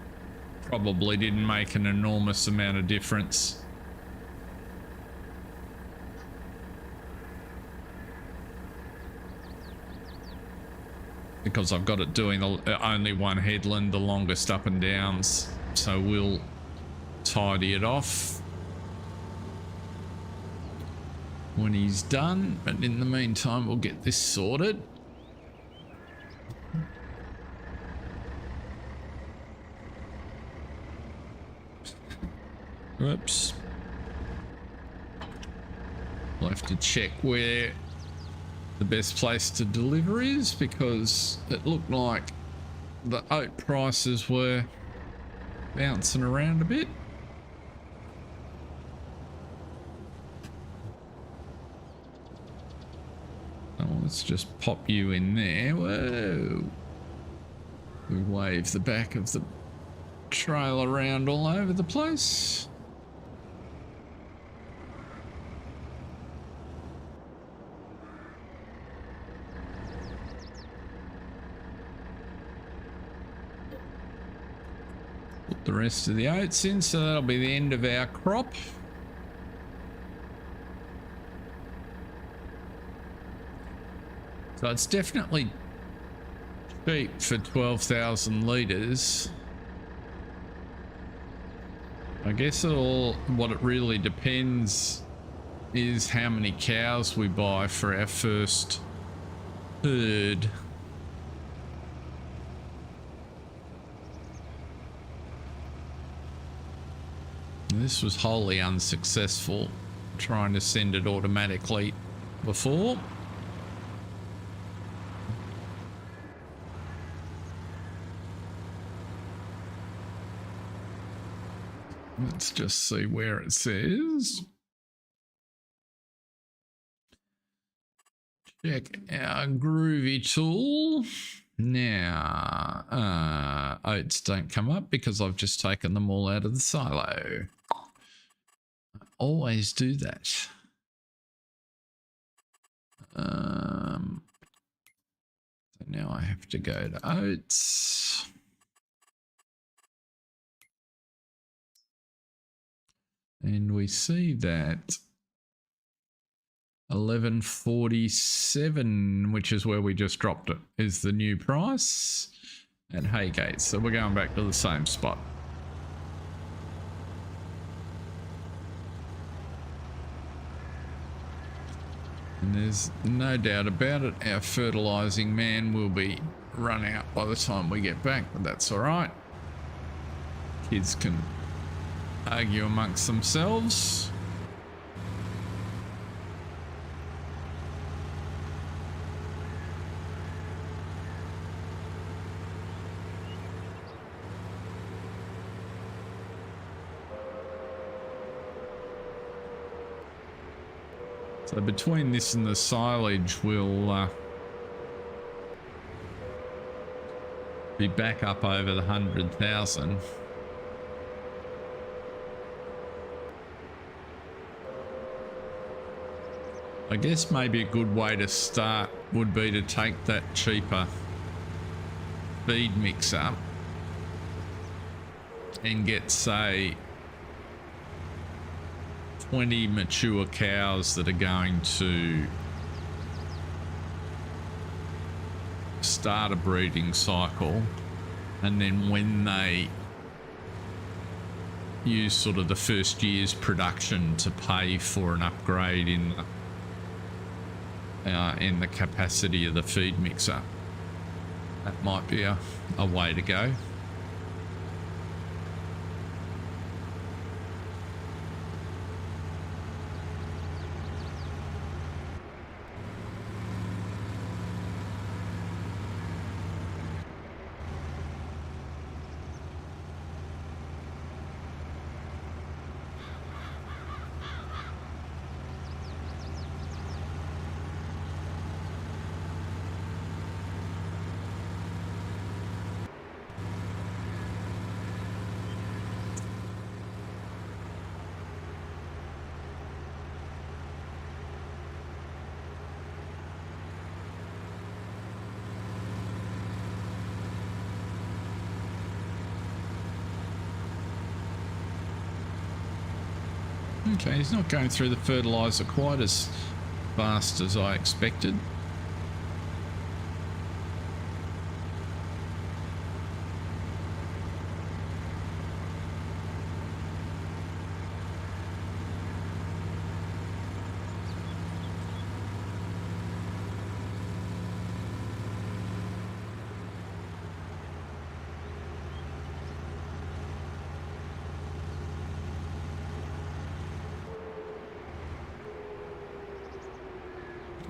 probably didn't make an enormous amount of difference. Because I've got it doing only one headland, the longest up and downs. So we'll tidy it off when he's done. But in the meantime, we'll get this sorted. Oops. We'll have to check where the best place to deliver is, because it looked like the oat prices were bouncing around a bit. So let's just pop you in there. Whoa. We wave the back of the trail around all over the place. The rest of the oats in, so that'll be the end of our crop. So it's definitely cheap for 12,000 litres. I guess what it really depends is how many cows we buy for our first herd. This was wholly unsuccessful, trying to send it automatically before. Let's just see where it says. Check our groovy tool. Now, oats don't come up because I've just taken them all out of the silo. Always do that. So now I have to go to oats. And we see that 11.47, which is where we just dropped it, is the new price at Haygate. So we're going back to the same spot. And there's no doubt about it, our fertilising man will be run out by the time we get back, but that's all right. Kids can argue amongst themselves. So between this and the silage, we'll be back up over the 100,000. I guess maybe a good way to start would be to take that cheaper feed mixer and get, say, 20 mature cows that are going to start a breeding cycle, and then when they use sort of the first year's production to pay for an upgrade in the capacity of the feed mixer, that might be a way to go. Okay, he's not going through the fertilizer quite as fast as I expected.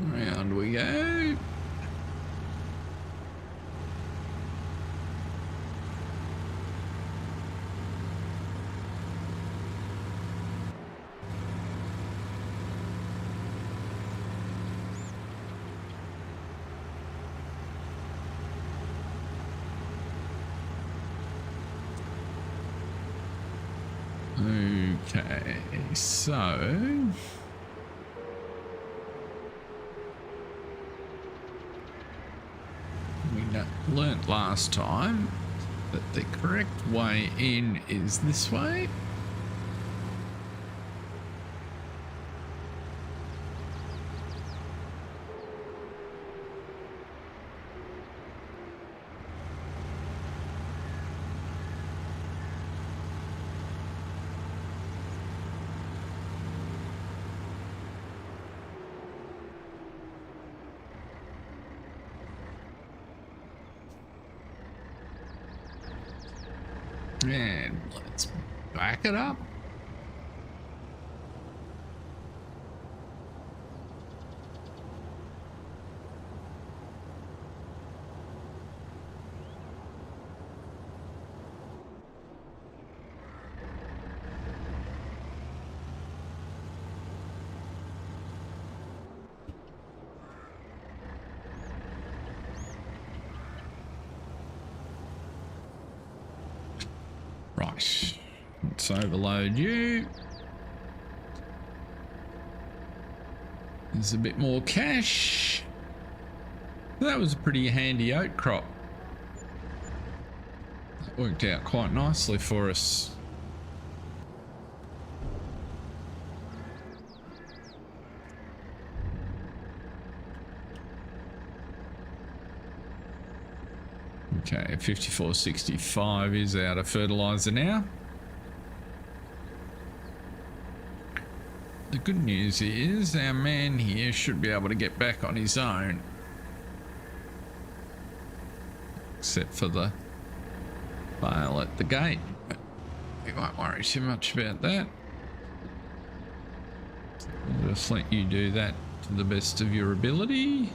Round we go. Okay, so learnt last time that the correct way in is this way. And let's back it up. Right, let's overload you. There's a bit more cash. That was a pretty handy oat crop. That worked out quite nicely for us. Okay, 54.65 is out of fertilizer now. The good news is our man here should be able to get back on his own. Except for the bale at the gate. But we won't worry too much about that. I'll just let you do that to the best of your ability.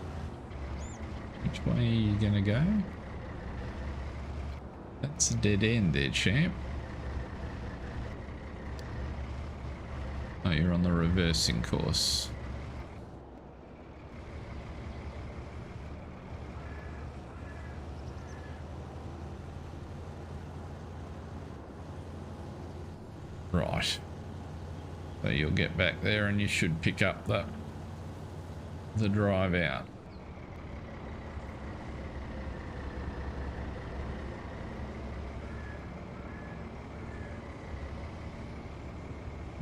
Which way are you going to go? That's a dead end there, champ. Oh, you're on the reversing course. Right. So you'll get back there and you should pick up the drive out.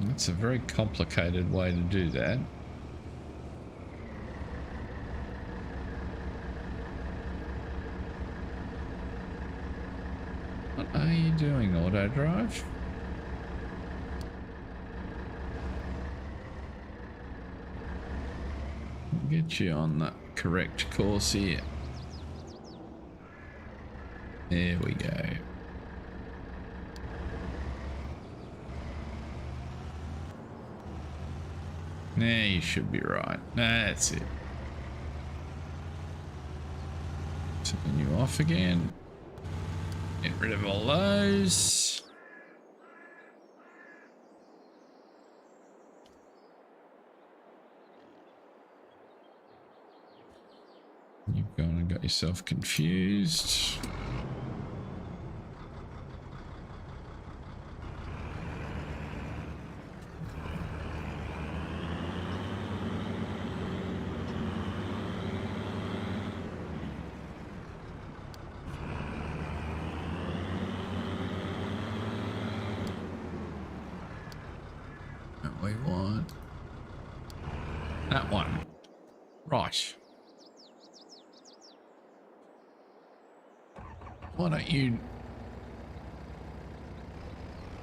That's a very complicated way to do that. What are you doing, auto drive? Get you on the correct course here. There we go. Now you should be right. That's it. Turn you off again. Get rid of all those. You've gone and got yourself confused. We want that one. Right. Why don't you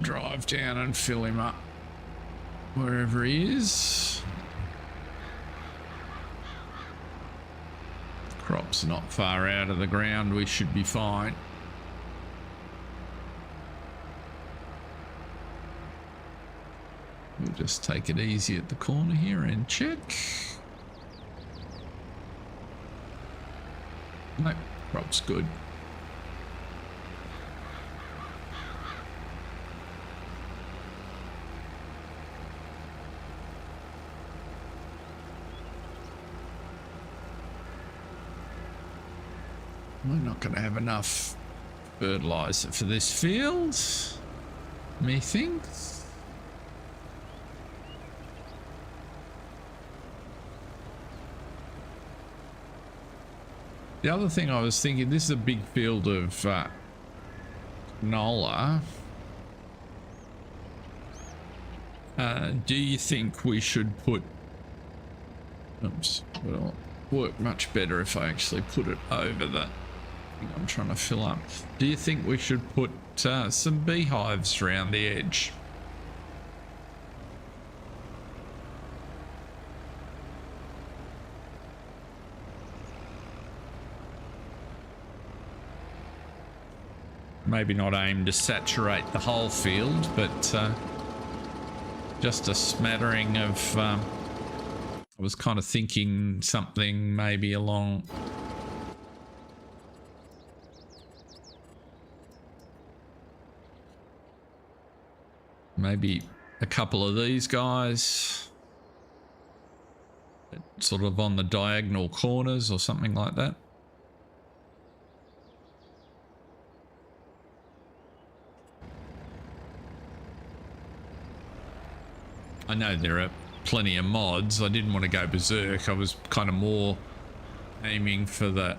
drive down and fill him up wherever he is. Crop's not far out of the ground, we should be fine. We'll just take it easy at the corner here and check. Nope, crop's good. We're not going to have enough fertilizer for this field, methinks. The other thing I was thinking, this is a big field of canola. Do you think we should put... Oops, it'll work much better if I actually put it over the thing I'm trying to fill up. Do you think we should put some beehives around the edge? Maybe not aimed to saturate the whole field, but just a smattering of... I was kind of thinking something maybe along... Maybe a couple of these guys. Sort of on the diagonal corners or something like that. I know there are plenty of mods. I didn't want to go berserk. I was kind of more aiming for the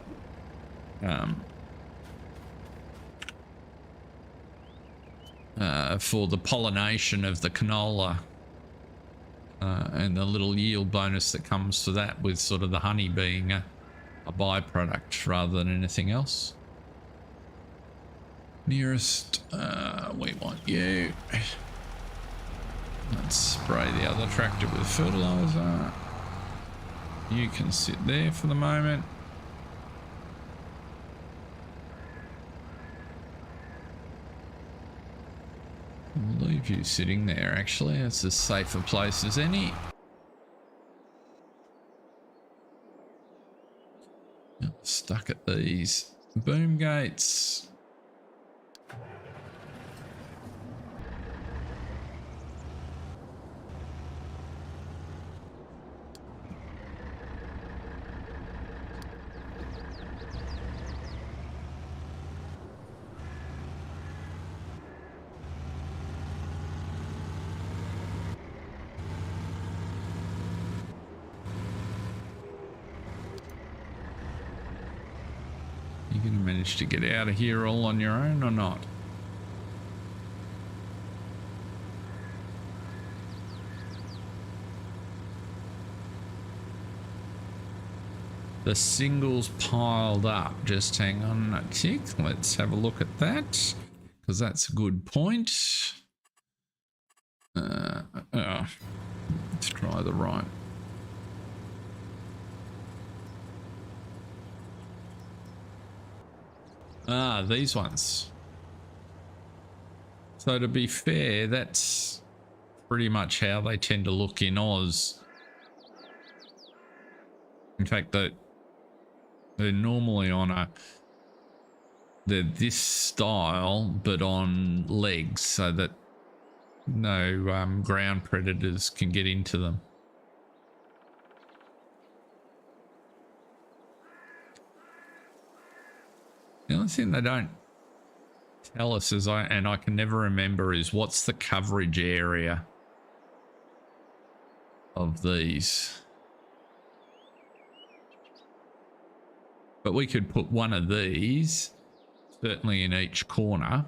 pollination of the canola and the little yield bonus that comes to that, with sort of the honey being a byproduct rather than anything else. Nearest, we want you. Let's spray the other tractor with fertilizer. You can sit there for the moment. I'll leave you sitting there, actually. It's as safe a place as any. Stuck at these boom gates. To get out of here all on your own or not? The singles piled up. Just hang on a tick. Let's have a look at that, because that's a good point. Let's try the right. Ah, these ones. So to be fair, that's pretty much how they tend to look in Oz. In fact, they're normally on they're this style, but on legs, so that no ground predators can get into them. The only thing they don't tell us is, I can never remember, is what's the coverage area of these. But we could put one of these certainly in each corner,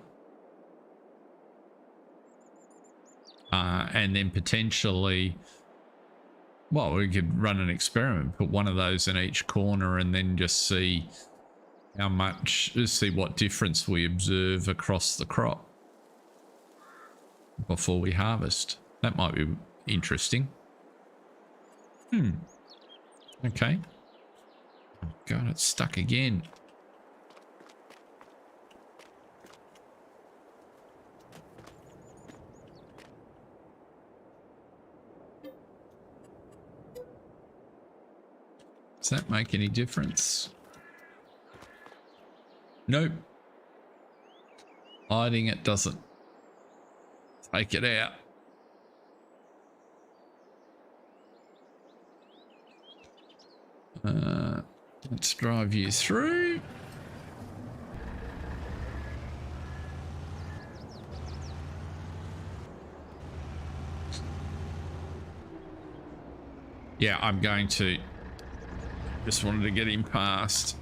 and then potentially, well, we could run an experiment, put one of those in each corner, and then just see how much, see what difference we observe across the crop before we harvest. That might be interesting. Okay. Oh God, it's stuck again. Does that make any difference? Nope. Hiding it doesn't take it out. Let's drive you through. Yeah, I'm going to. Just wanted to get him past.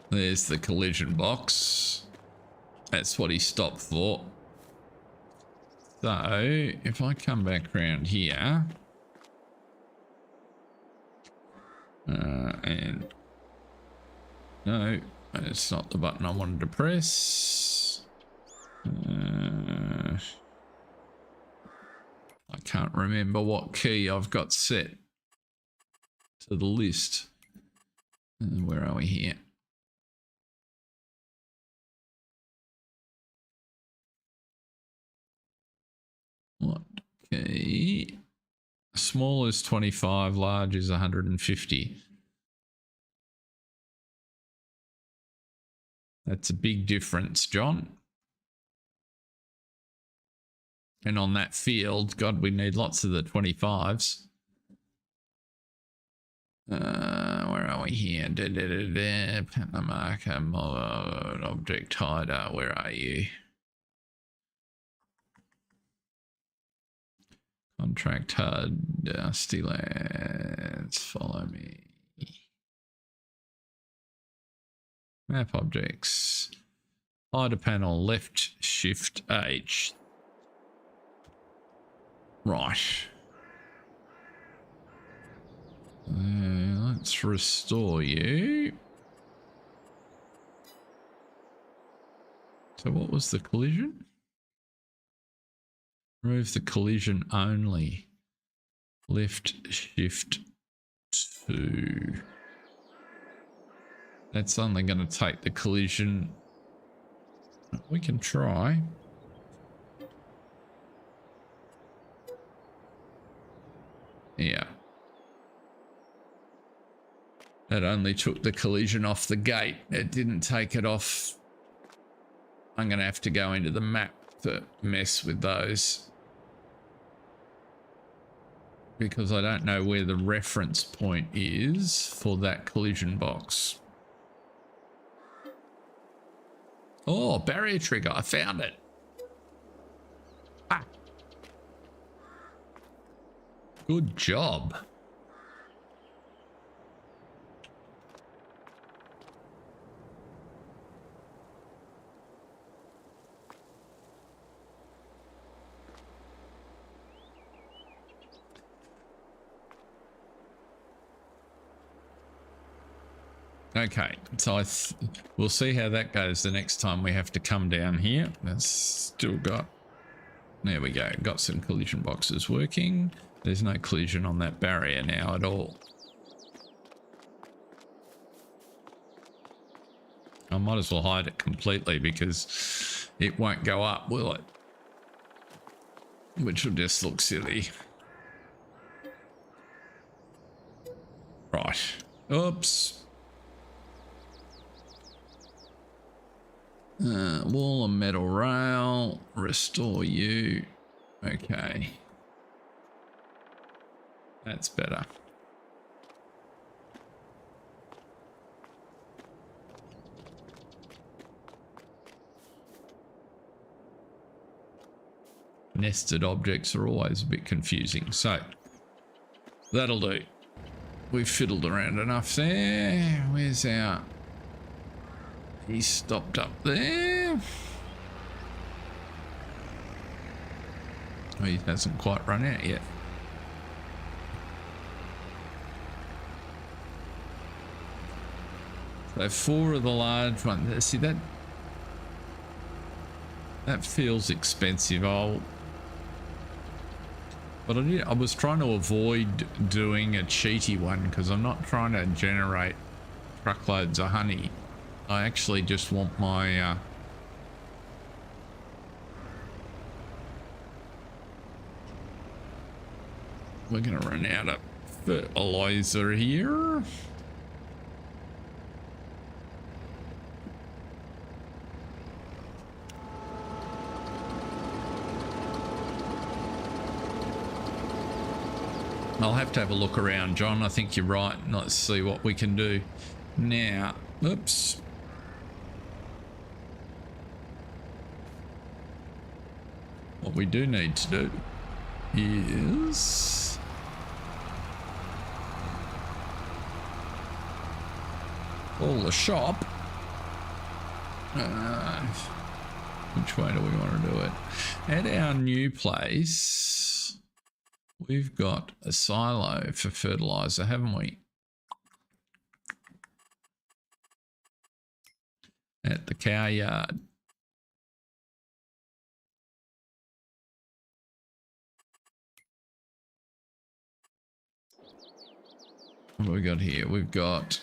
There's the collision box. That's what he stopped for. So if I come back around here, and no, it's not the button I wanted to press. I can't remember what key I've got set to the list. Where are we here? What key? Small is 25, large is 150. That's a big difference, John. And on that field, God, we need lots of the 25s. Where are we here? Pattern marker, mode, object hider. Where are you? Contract HUD, dusty lands, follow me. Map objects. Hider panel, left shift H. Right. Let's restore you. So what was the collision? Remove the collision only. Left shift 2. That's only going to take the collision. We can try. Yeah. That only took the collision off the gate. It didn't take it off. I'm going to have to go into the map to mess with those, because I don't know where the reference point is for that collision box. Oh, barrier trigger. I found it. Ah. Good job. Okay, so we'll see how that goes the next time we have to come down here. That's still got, there we go, got some collision boxes working. There's no collision on that barrier now at all. I might as well hide it completely because it won't go up, will it? Which will just look silly. Right. Oops. Wall and metal rail. Restore you. Okay. That's better. Nested objects are always a bit confusing, so that'll do. We've fiddled around enough there. Where's our... He's stopped up there. Oh, he hasn't quite run out yet. So 4 of the large ones. See, that feels expensive. But I was trying to avoid doing a cheaty one because I'm not trying to generate truckloads of honey. I actually just want my we're gonna run out of fertilizer here. I'll have to have a look around, John. I think you're right. Let's see what we can do now. Oops. What we do need to do is call the shop. Which way do we want to do it? At our new place, we've got a silo for fertilizer, haven't we? At the cow yard. What have we got here? We've got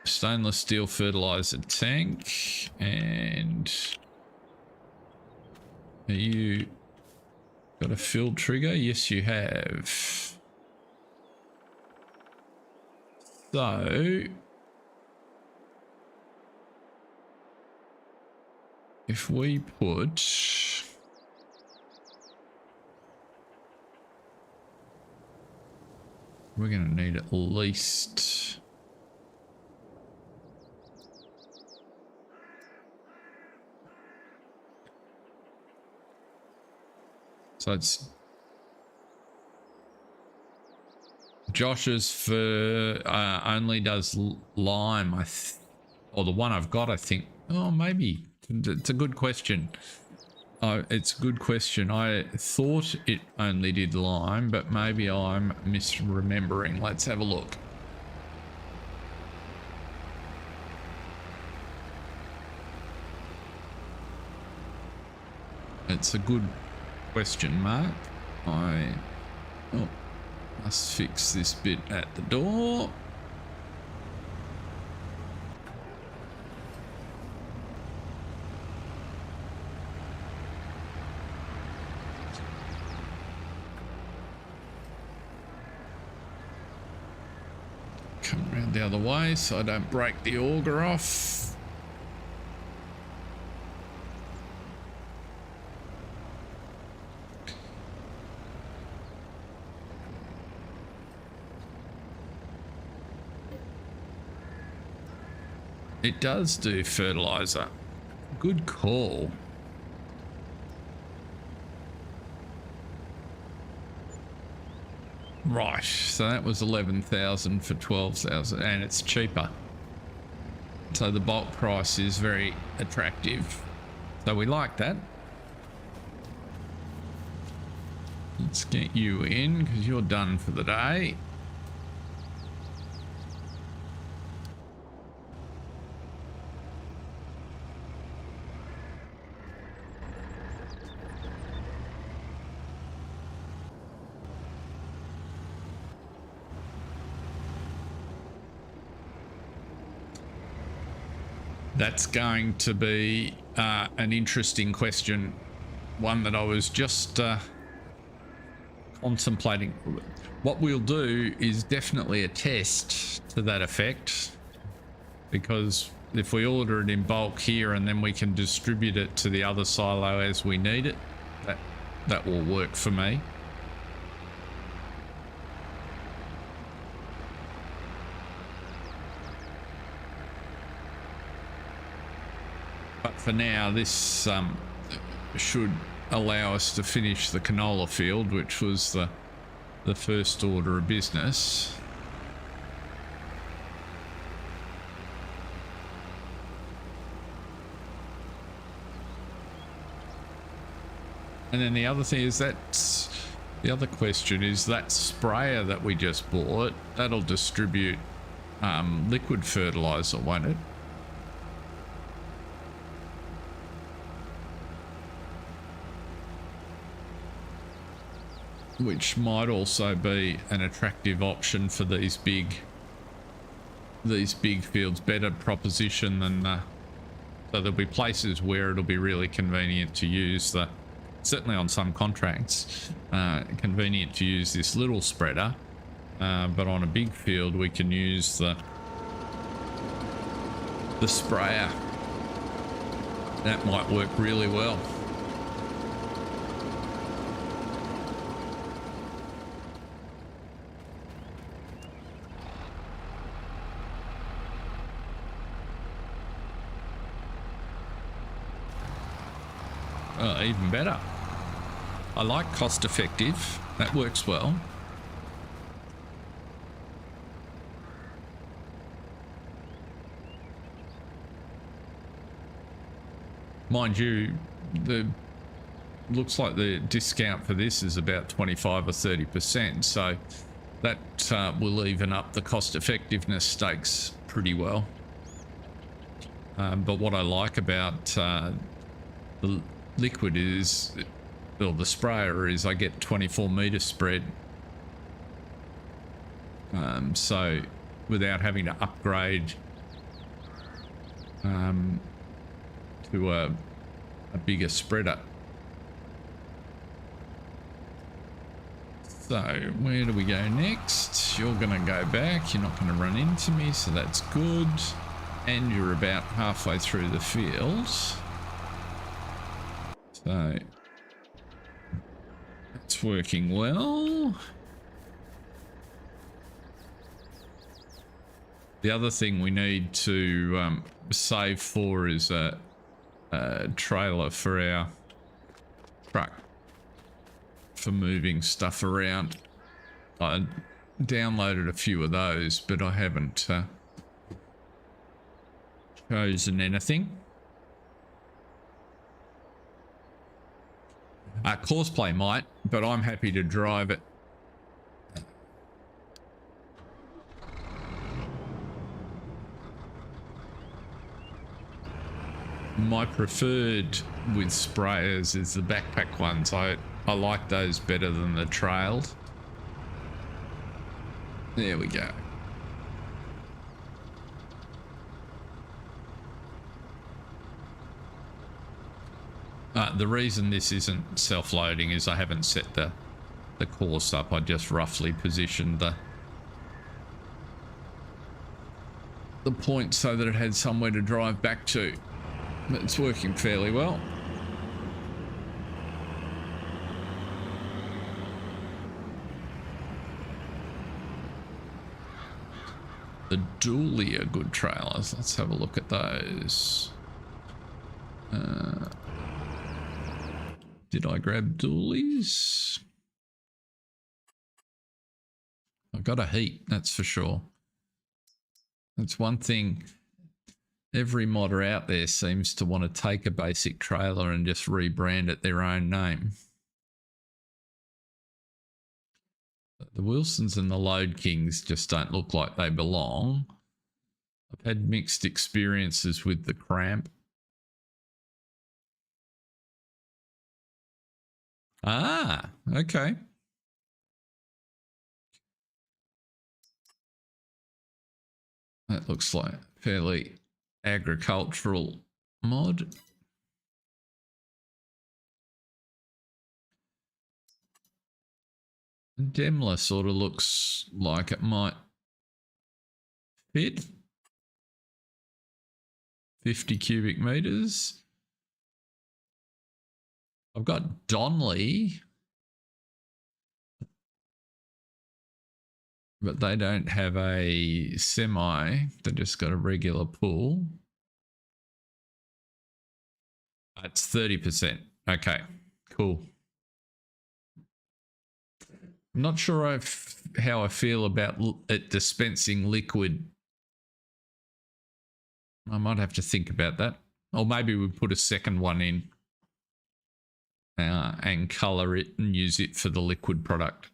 stainless steel fertilizer tank, and are you got a fill trigger? Yes, you have. So if we put we're going to need at least so it's Josh's for only does lime, or the one I've got, I think. Oh, maybe it's a good question. It's a good question. I thought it only did lime, but maybe I'm misremembering. Let's have a look. It's a good question, Mark. Must fix this bit at the door. Come around the other way so I don't break the auger off. It does do fertilizer. Good call. Right, so that was 11,000 for 12,000, and it's cheaper. So the bulk price is very attractive. So we like that. Let's get you in because you're done for the day. That's going to be an interesting question, one that I was just contemplating. What we'll do is definitely a test to that effect, because if we order it in bulk here and then we can distribute it to the other silo as we need it, that will work for me. But for now, this should allow us to finish the canola field, which was the first order of business. And then the other thing is the other question is that sprayer that we just bought, that'll distribute liquid fertilizer, won't it? Which might also be an attractive option for these big fields. Better proposition than so there'll be places where it'll be really convenient to use certainly on some contracts, convenient to use this little spreader, but on a big field we can use the sprayer. That might work really well. Even better. I like cost effective. That works well. Mind you, looks like the discount for this is about 25 or 30%, so that will even up the cost effectiveness stakes pretty well. But what I like about the liquid is, well, the sprayer is, I get 24 meter spread, so without having to upgrade to a bigger spreader. So where do we go next? You're gonna go back, you're not gonna run into me, so that's good. And you're about halfway through the field. So it's working well. The other thing we need to save for is a trailer for our truck for moving stuff around. I downloaded a few of those, but I haven't chosen anything. Courseplay might, but I'm happy to drive it. My preferred with sprayers is the backpack ones. I like those better than the trailed. There we go. The reason this isn't self-loading is I haven't set the course up. I just roughly positioned the point so that it had somewhere to drive back to. It's working fairly well. The dually are good trailers. Let's have a look at those. Did I grab dualies? I got a heat, that's for sure. That's one thing. Every modder out there seems to want to take a basic trailer and just rebrand it their own name. The Wilsons and the Load Kings just don't look like they belong. I've had mixed experiences with the Cramp. Ah, okay. That looks like fairly agricultural mod. Demler sort of looks like it might fit. 50 cubic meters. I've got Donley, but they don't have a semi. They just got a regular pool. It's 30%. Okay, cool. I'm not sure how I feel about it dispensing liquid. I might have to think about that. Or maybe we put a second one in and color it and use it for the liquid product.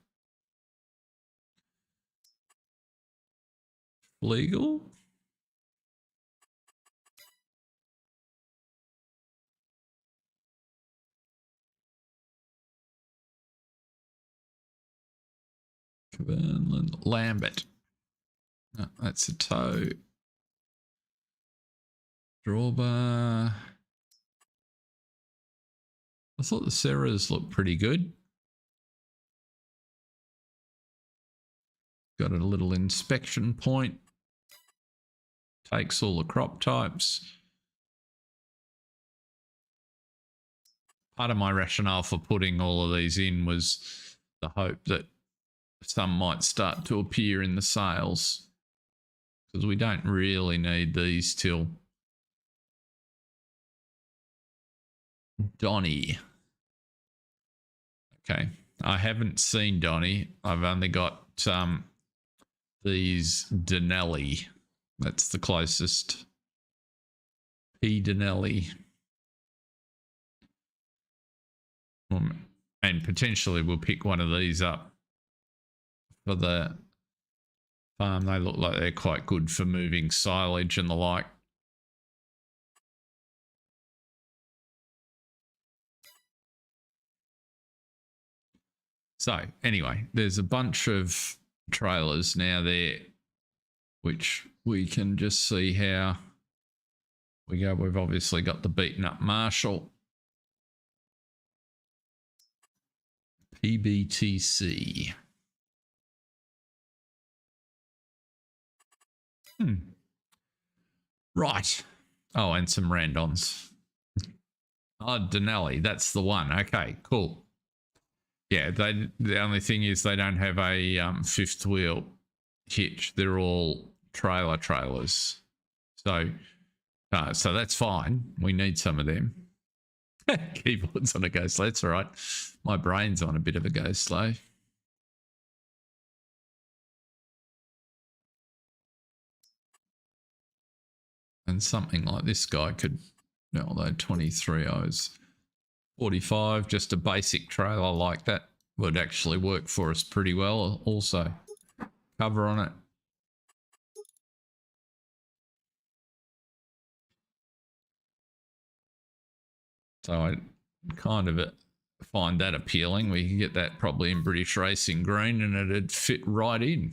Legal? Lambert. No, that's a toe. Drawbar. I thought the Serras looked pretty good. Got a little inspection point. Takes all the crop types. Part of my rationale for putting all of these in was the hope that some might start to appear in the sales, because we don't really need these till Donny. Okay, I haven't seen Donny. I've only got these Denelli. That's the closest. P. Denelli. And potentially we'll pick one of these up for the farm. They look like they're quite good for moving silage and the like. So anyway, there's a bunch of trailers now there, which we can just see how we go. We've obviously got the beaten up Marshall. PBTC. Right. Oh, and some Randons. Oh, Denelli, that's the one. Okay, cool. Yeah, the only thing is they don't have a fifth wheel hitch. They're all trailers. So that's fine. We need some of them. Keyboard's on a go slow. That's all right. My brain's on a bit of a go slow. And something like this guy could, although 23 hours, 45, just a basic trailer like that would actually work for us pretty well. Also, cover on it. So I kind of find that appealing. We can get that probably in British Racing green and it'd fit right in.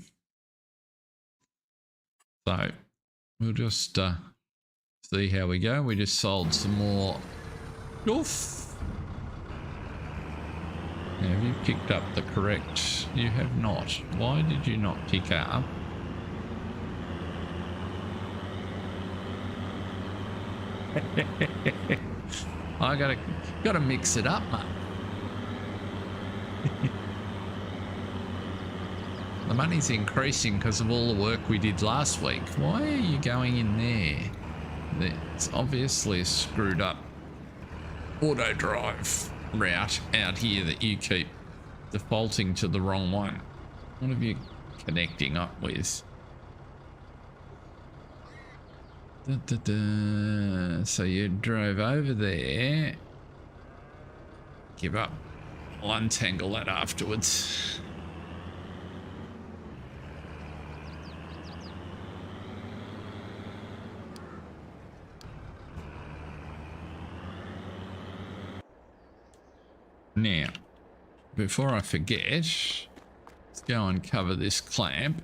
So we'll just see how we go. We just sold some more. Oof. Have you picked up the correct? You have not. Why did you not pick up? I gotta mix it up, mate. The money's increasing because of all the work we did last week. Why are you going in there? It's obviously a screwed up auto drive route out here that you keep defaulting to the wrong one. What are you connecting up with? So you drove over there. Give up. I'll untangle that afterwards. Now, before I forget, let's go and cover this clamp.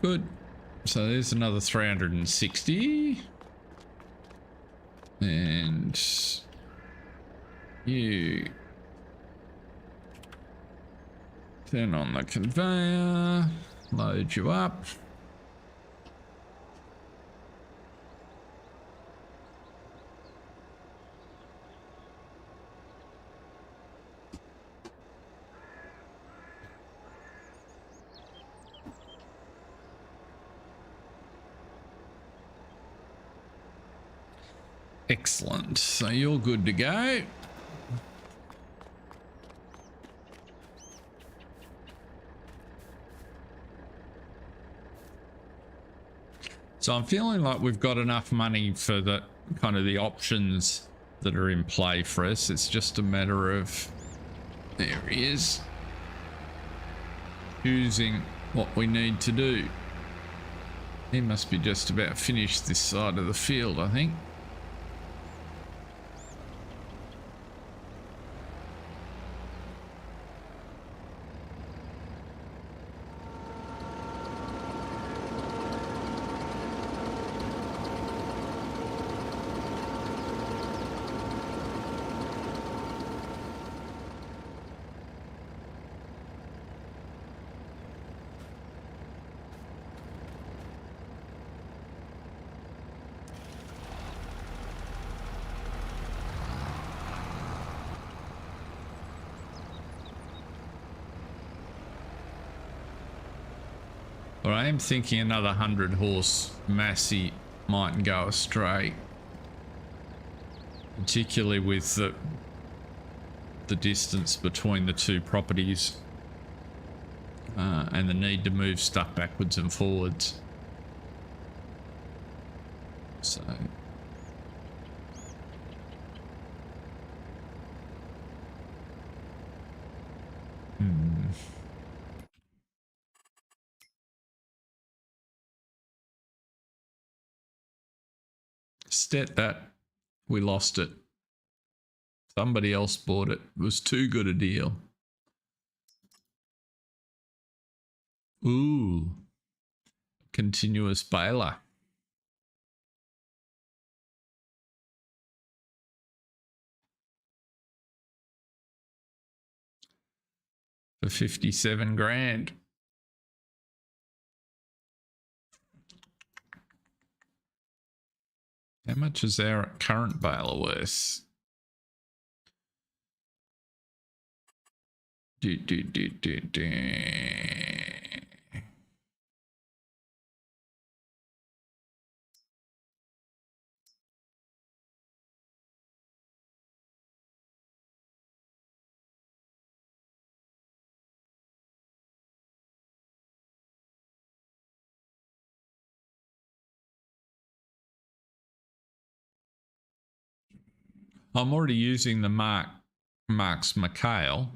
good. So there's another 360. And you turn on the conveyor, load you up. Excellent. So you're good to go. So I'm feeling like we've got enough money for the kind of the options that are in play for us. It's just a matter of, there he is, choosing what we need to do. He must be just about finished this side of the field, I think. But I am thinking another 100 horse Massey mightn't go astray, particularly with the distance between the two properties and the need to move stuff backwards and forwards. So stat that we lost it. Somebody else bought it. It was too good a deal. Ooh, continuous baler. For 57 grand. How much is our current baler worth? I'm already using the Marks McHale.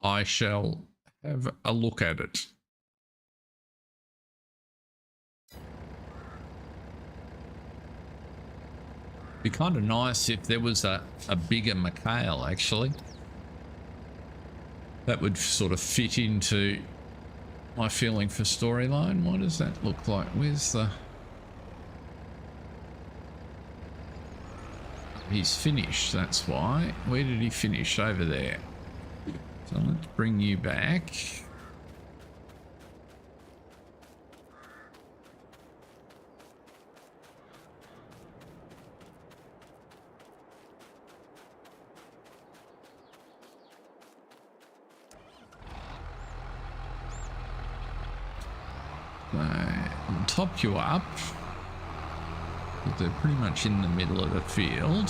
I shall have a look at it. Be kind of nice if there was a bigger McHale, actually. That would sort of fit into my feeling for storyline. What does that look like? Where's the... He's finished, that's why. Where did he finish? Over there. So let's bring you back. So I'll top you up. They're pretty much in the middle of the field.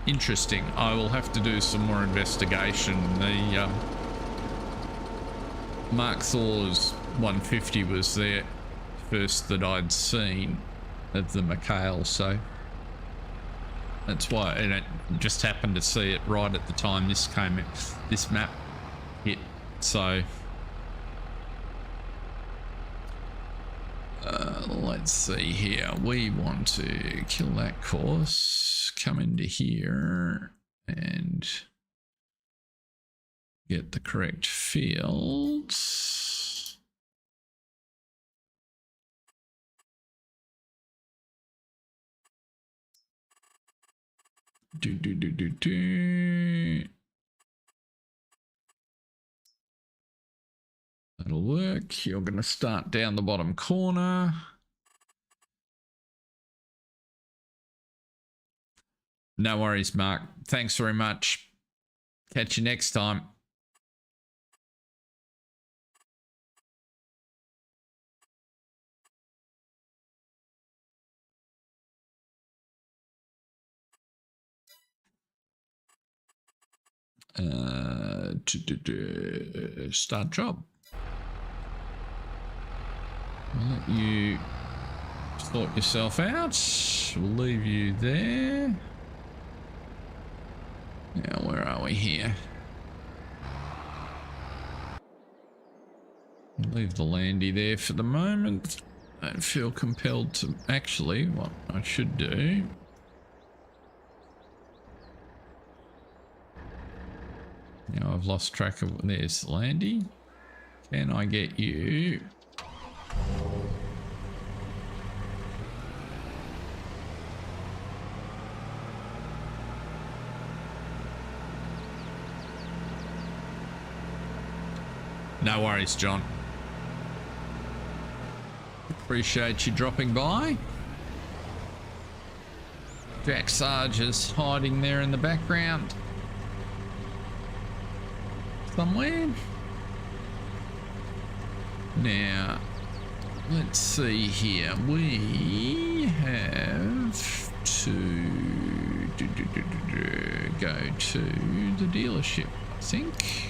interesting. I will have to do some more investigation. The Mark Thor's 150 was there first that I'd seen of the McHale, so that's why, and it just happened to see it right at the time this map hit. So let's see here. We want to kill that course, come into here and get the correct fields. That'll work. You're going to start down the bottom corner. No worries, Mark. Thanks very much. Catch you next time. Start job. I'll let you sort yourself out. We'll leave you there. Now, where are we here? Leave the landy there for the moment. I don't feel compelled to actually what I should do. Now I've lost track of, there's Landy. Can I get you? No worries, John. Appreciate you dropping by. Jack Sarge is hiding there in the background. Somewhere. Now, let's see here. We have to go to the dealership, I think.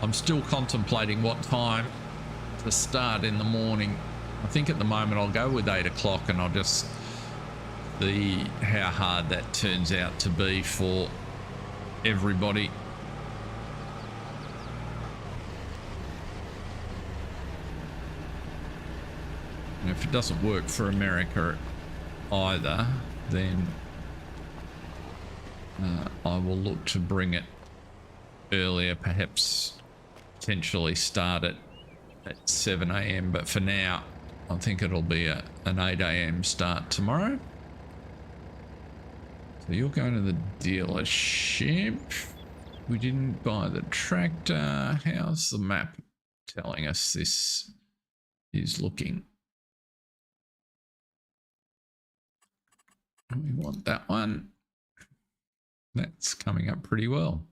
I'm still contemplating what time to start in the morning. I think at the moment I'll go with 8 o'clock and I'll just see how hard that turns out to be for everybody. And if it doesn't work for America either, then I will look to bring it earlier, perhaps potentially start it at 7 a.m. But for now, I think it'll be an 8 a.m. start tomorrow. So you're going to the dealership. We didn't buy the tractor. How's the map telling us this is looking? We want that one. That's coming up pretty well.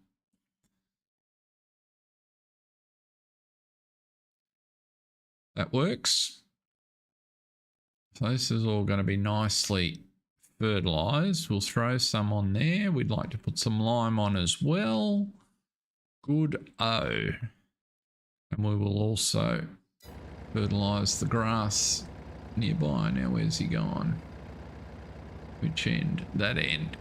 That works. So this is all going to be nicely fertilized. We'll throw some on there. We'd like to put some lime on as well. Good-o. And we will also fertilize the grass nearby. Now where's he gone? Which end? That end.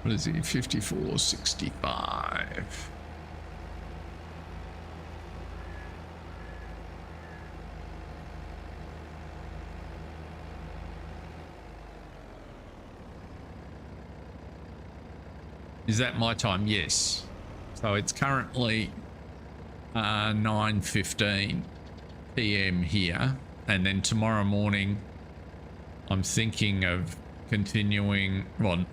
What is he? 54.65. Is that my time? Yes. So it's currently 9:15 p.m. here, and then tomorrow morning I'm thinking of continuing. Well,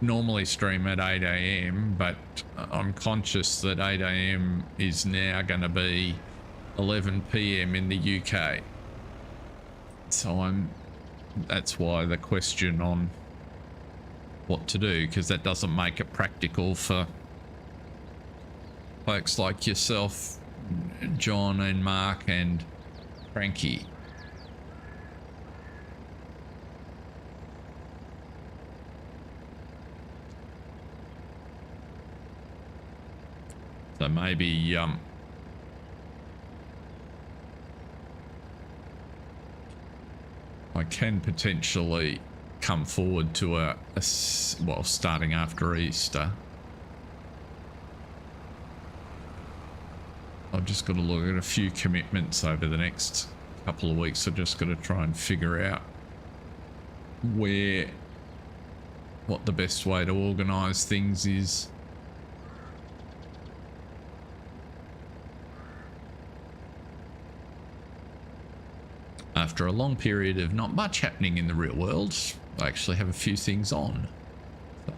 normally stream at 8 a.m, but I'm conscious that 8 a.m is now going to be 11 p.m. in the UK. So that's why the question on what to do, because that doesn't make it practical for folks like yourself, John and Mark and Frankie. So maybe I can potentially come forward to well, starting after Easter. I've just got to look at a few commitments over the next couple of weeks. I've just got to try and figure out what the best way to organise things is. After a long period of not much happening in the real world, I actually have a few things on, so,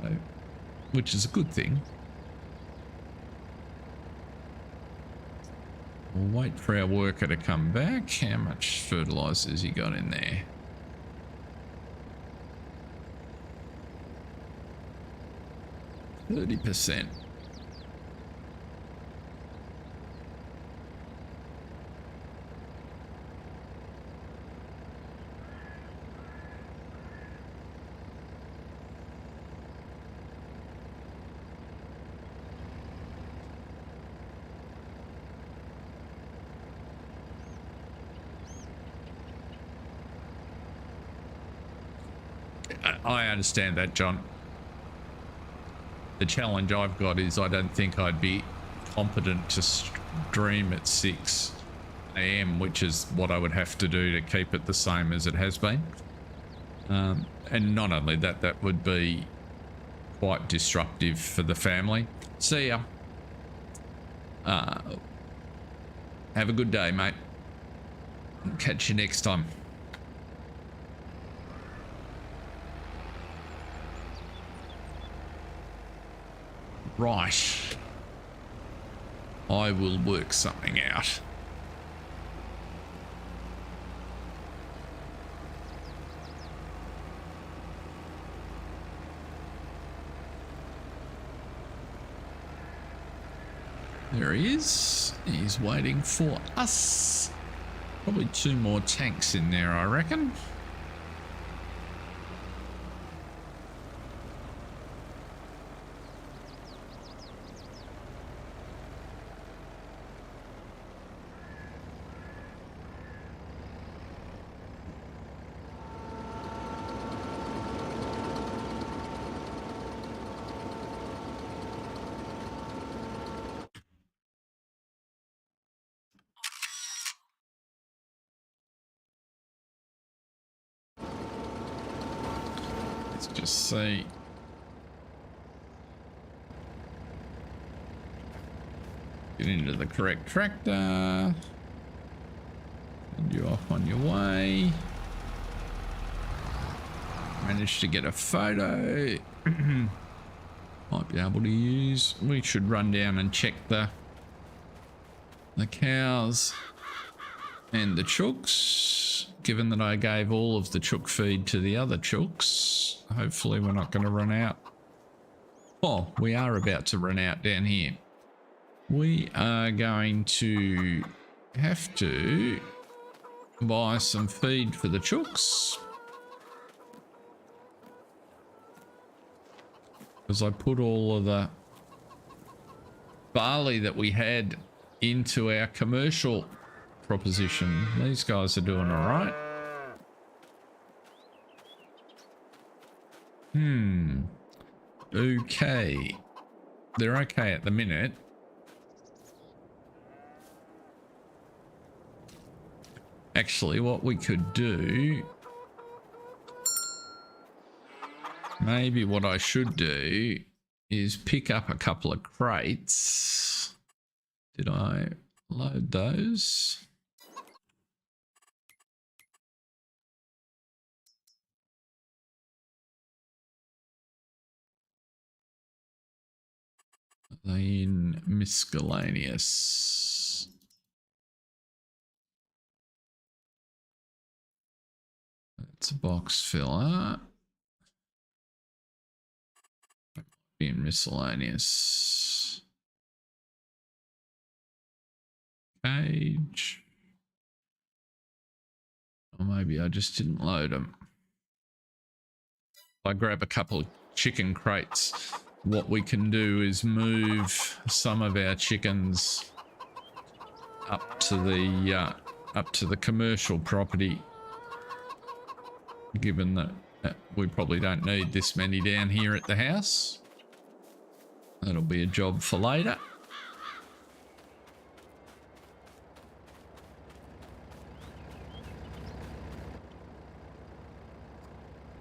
which is a good thing. We'll wait for our worker to come back. How much fertiliser has he got in there? %. I understand that, John. The challenge I've got is I don't think I'd be competent to stream at 6 a.m, which is what I would have to do to keep it the same as it has been. And not only that, that would be quite disruptive for the family. See ya. Have a good day, mate. Catch you next time. Right. I will work something out. There he is. He's waiting for us. Probably 2 more tanks in there, I reckon. Let's just see. Get into the correct tractor. Send you off on your way. Managed to get a photo. Might be able to use. We should run down and check the cows and the chooks. Given that I gave all of the chook feed to the other chooks, hopefully we're not going to run out. Oh, we are about to run out down here. We are going to have to buy some feed for the chooks, because I put all of the barley that we had into our commercial proposition. These guys are doing all right. Okay. They're okay at the minute. Actually, what we could do, maybe what I should do is pick up a couple of crates. Did I load those? In miscellaneous. That's a box filler. In miscellaneous. Cage. Or maybe I just didn't load them. If I grab a couple of chicken crates, what we can do is move some of our chickens up to the commercial property, given that we probably don't need this many down here at the house. That'll be a job for later.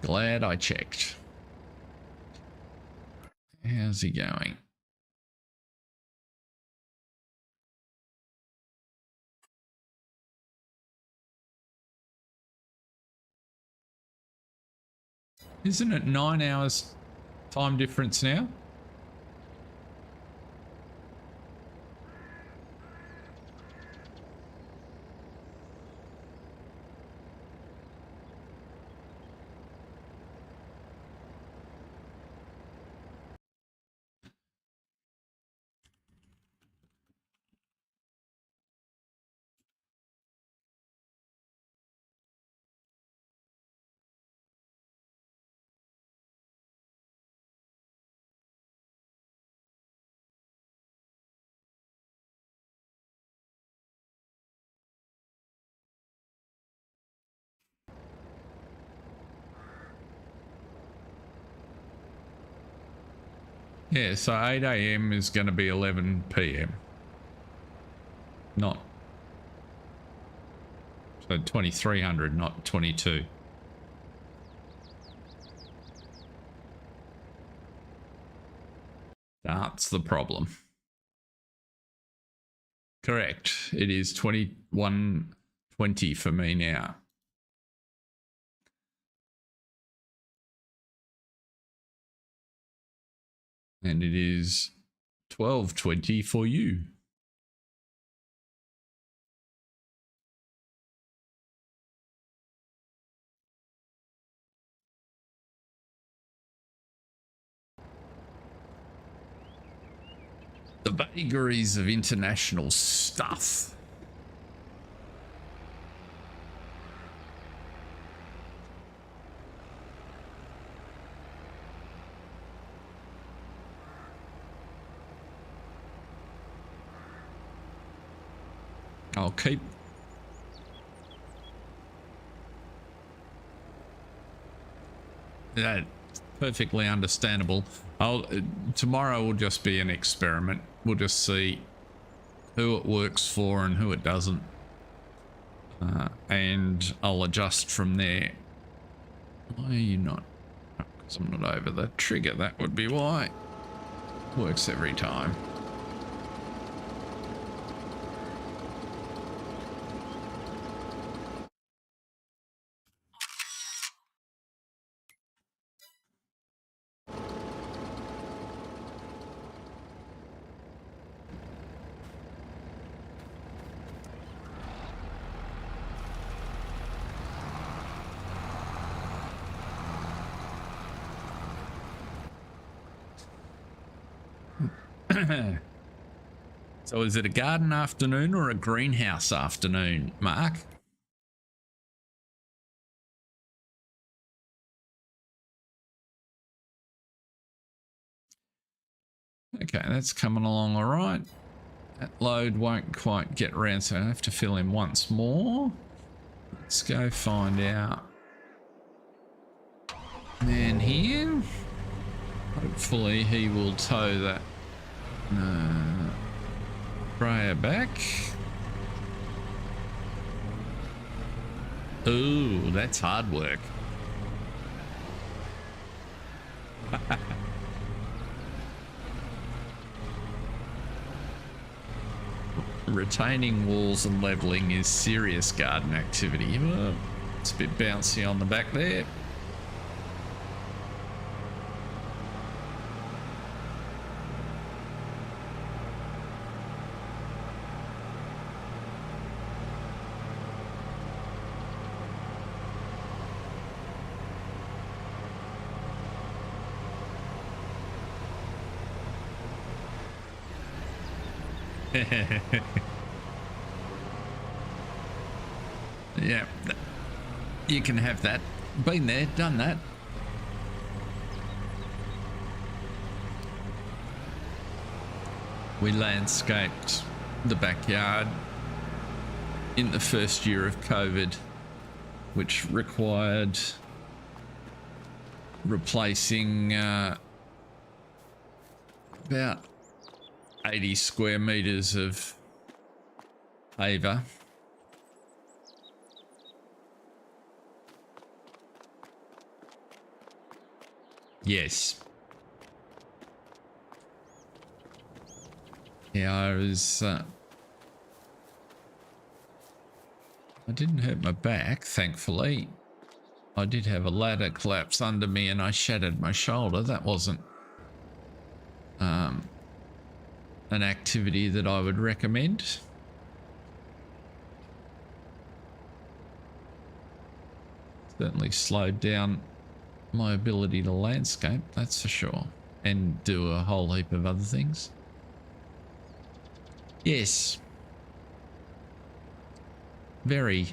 Glad I checked. How's he going? Isn't it 9 hours time difference now? Yeah, so 8 a.m. is going to be 11 p.m. Not. So 2300, not 22. That's the problem. Correct. It is 21:20 for me now. And it is 12:20 for you. The vagaries of international stuff. I'll keep that. Perfectly understandable. Tomorrow will just be an experiment. We'll just see who it works for and who it doesn't, and I'll adjust from there. Why are you not? Because I'm not over the trigger. That would be why. Works every time. So is it a garden afternoon or a greenhouse afternoon, Mark? Okay, that's coming along all right. That load won't quite get around, so I have to fill in once more. Let's go find out. Man here. Hopefully he will tow that sprayer back. Ooh, that's hard work. Retaining walls and leveling is serious garden activity. It's a bit bouncy on the back there. Yeah, you can have that. Been there, done that. We landscaped the backyard in the first year of COVID, which required replacing about 80 square meters of paver. Yes. Yeah, I didn't hurt my back, thankfully. I did have a ladder collapse under me and I shattered my shoulder. That wasn't an activity that I would recommend. Certainly slowed down my ability to landscape, that's for sure, and do a whole heap of other things. Yes. Very.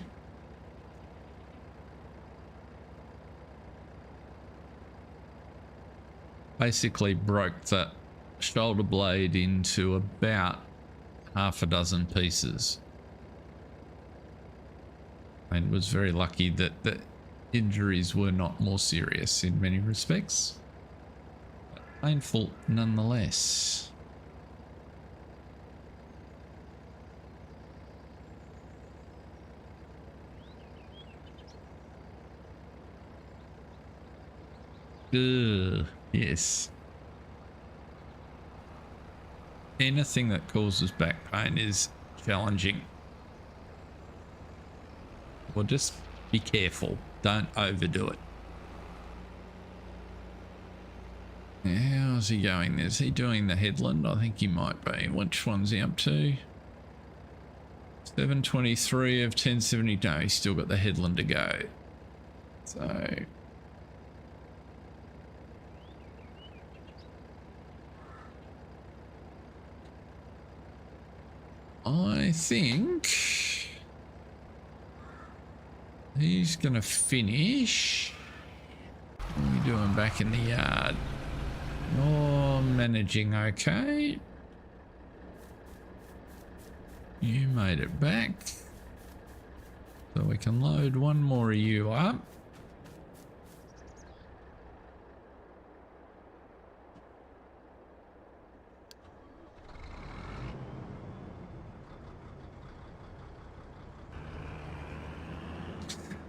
Basically broke the shoulder blade into about half a dozen pieces. And was very lucky that the injuries were not more serious in many respects. But painful nonetheless. Ugh, yes. Anything that causes back pain is challenging. Well, just be careful. Don't overdo it. How's he going? Is he doing the headland? I think he might be. Which one's he up to? 723 of 1070. No, he's still got the headland to go. So... I think he's going to finish. What are we doing back in the yard? You're managing okay. You made it back. So we can load one more of you up.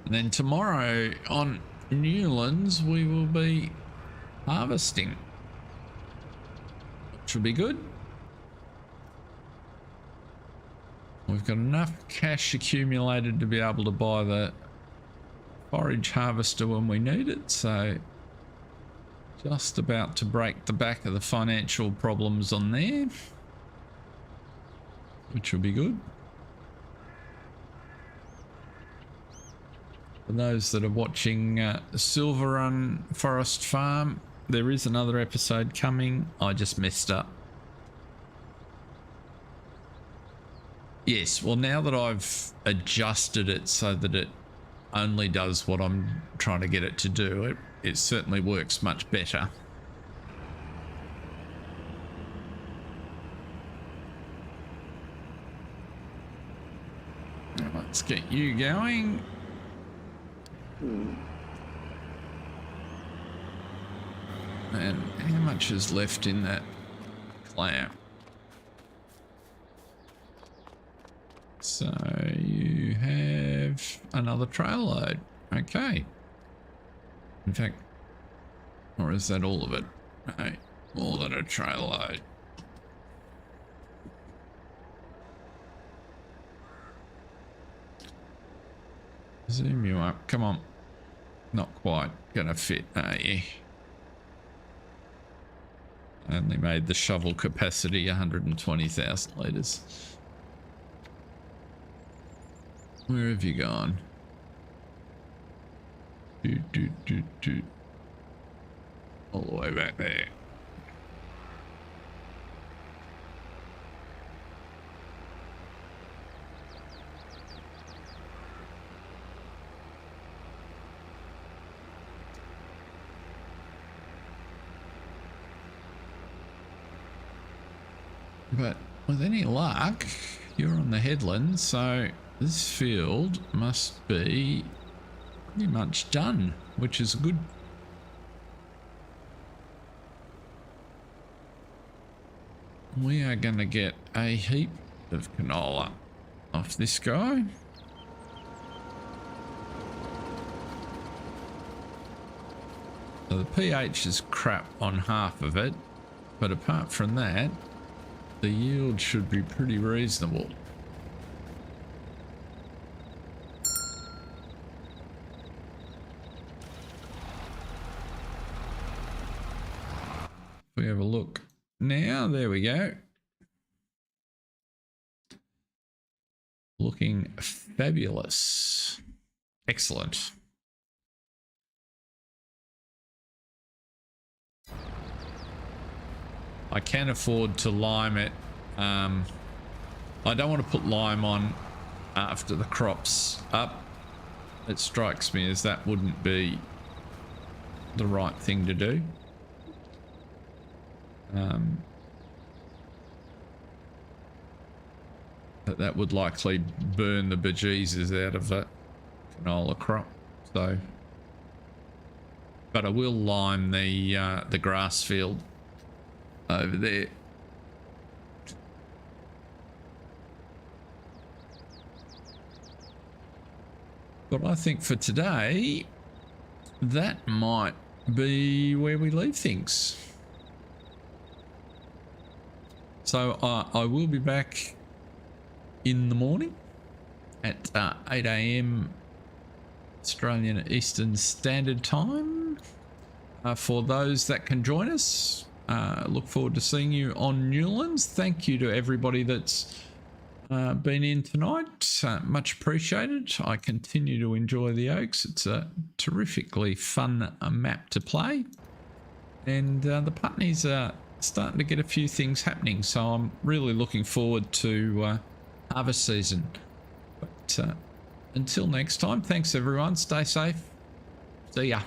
And then tomorrow on Newlands we will be harvesting, which will be good. We've got enough cash accumulated to be able to buy the forage harvester when we need it, so just about to break the back of the financial problems on there, which will be good. For those that are watching Silver Run Forest Farm, there is another episode coming. I just messed up. Yes, well, now that I've adjusted it so that it only does what I'm trying to get it to do, it certainly works much better. Now let's get you going. And how much is left in that clamp? So you have another trail load. Okay. In fact, or is that all of it? No, more than a trail load. Zoom you up. Come on. Not quite gonna fit, are you? Only made the shovel capacity 120,000 litres. Where have you gone? All the way back there. But with any luck, you're on the headland, so this field must be pretty much done, which is good. We are going to get a heap of canola off this guy. So the pH is crap on half of it, but apart from that, the yield should be pretty reasonable. If we have a look now, there we go. Looking fabulous. Excellent. I can afford to lime it. I don't want to put lime on after the crop's up. It strikes me as that wouldn't be the right thing to do. But that would likely burn the bejesus out of that canola crop. So, but I will lime the grass field over there. But I think for today, that might be where we leave things. So I will be back in the morning at 8 AM Australian Eastern Standard Time. For those that can join us, look forward to seeing you on Newlands. Thank you to everybody that's been in tonight. Much appreciated. I continue to enjoy the Oaks. It's a terrifically fun map to play. And the Putneys are starting to get a few things happening. So I'm really looking forward to harvest season. But until next time, thanks everyone. Stay safe. See ya.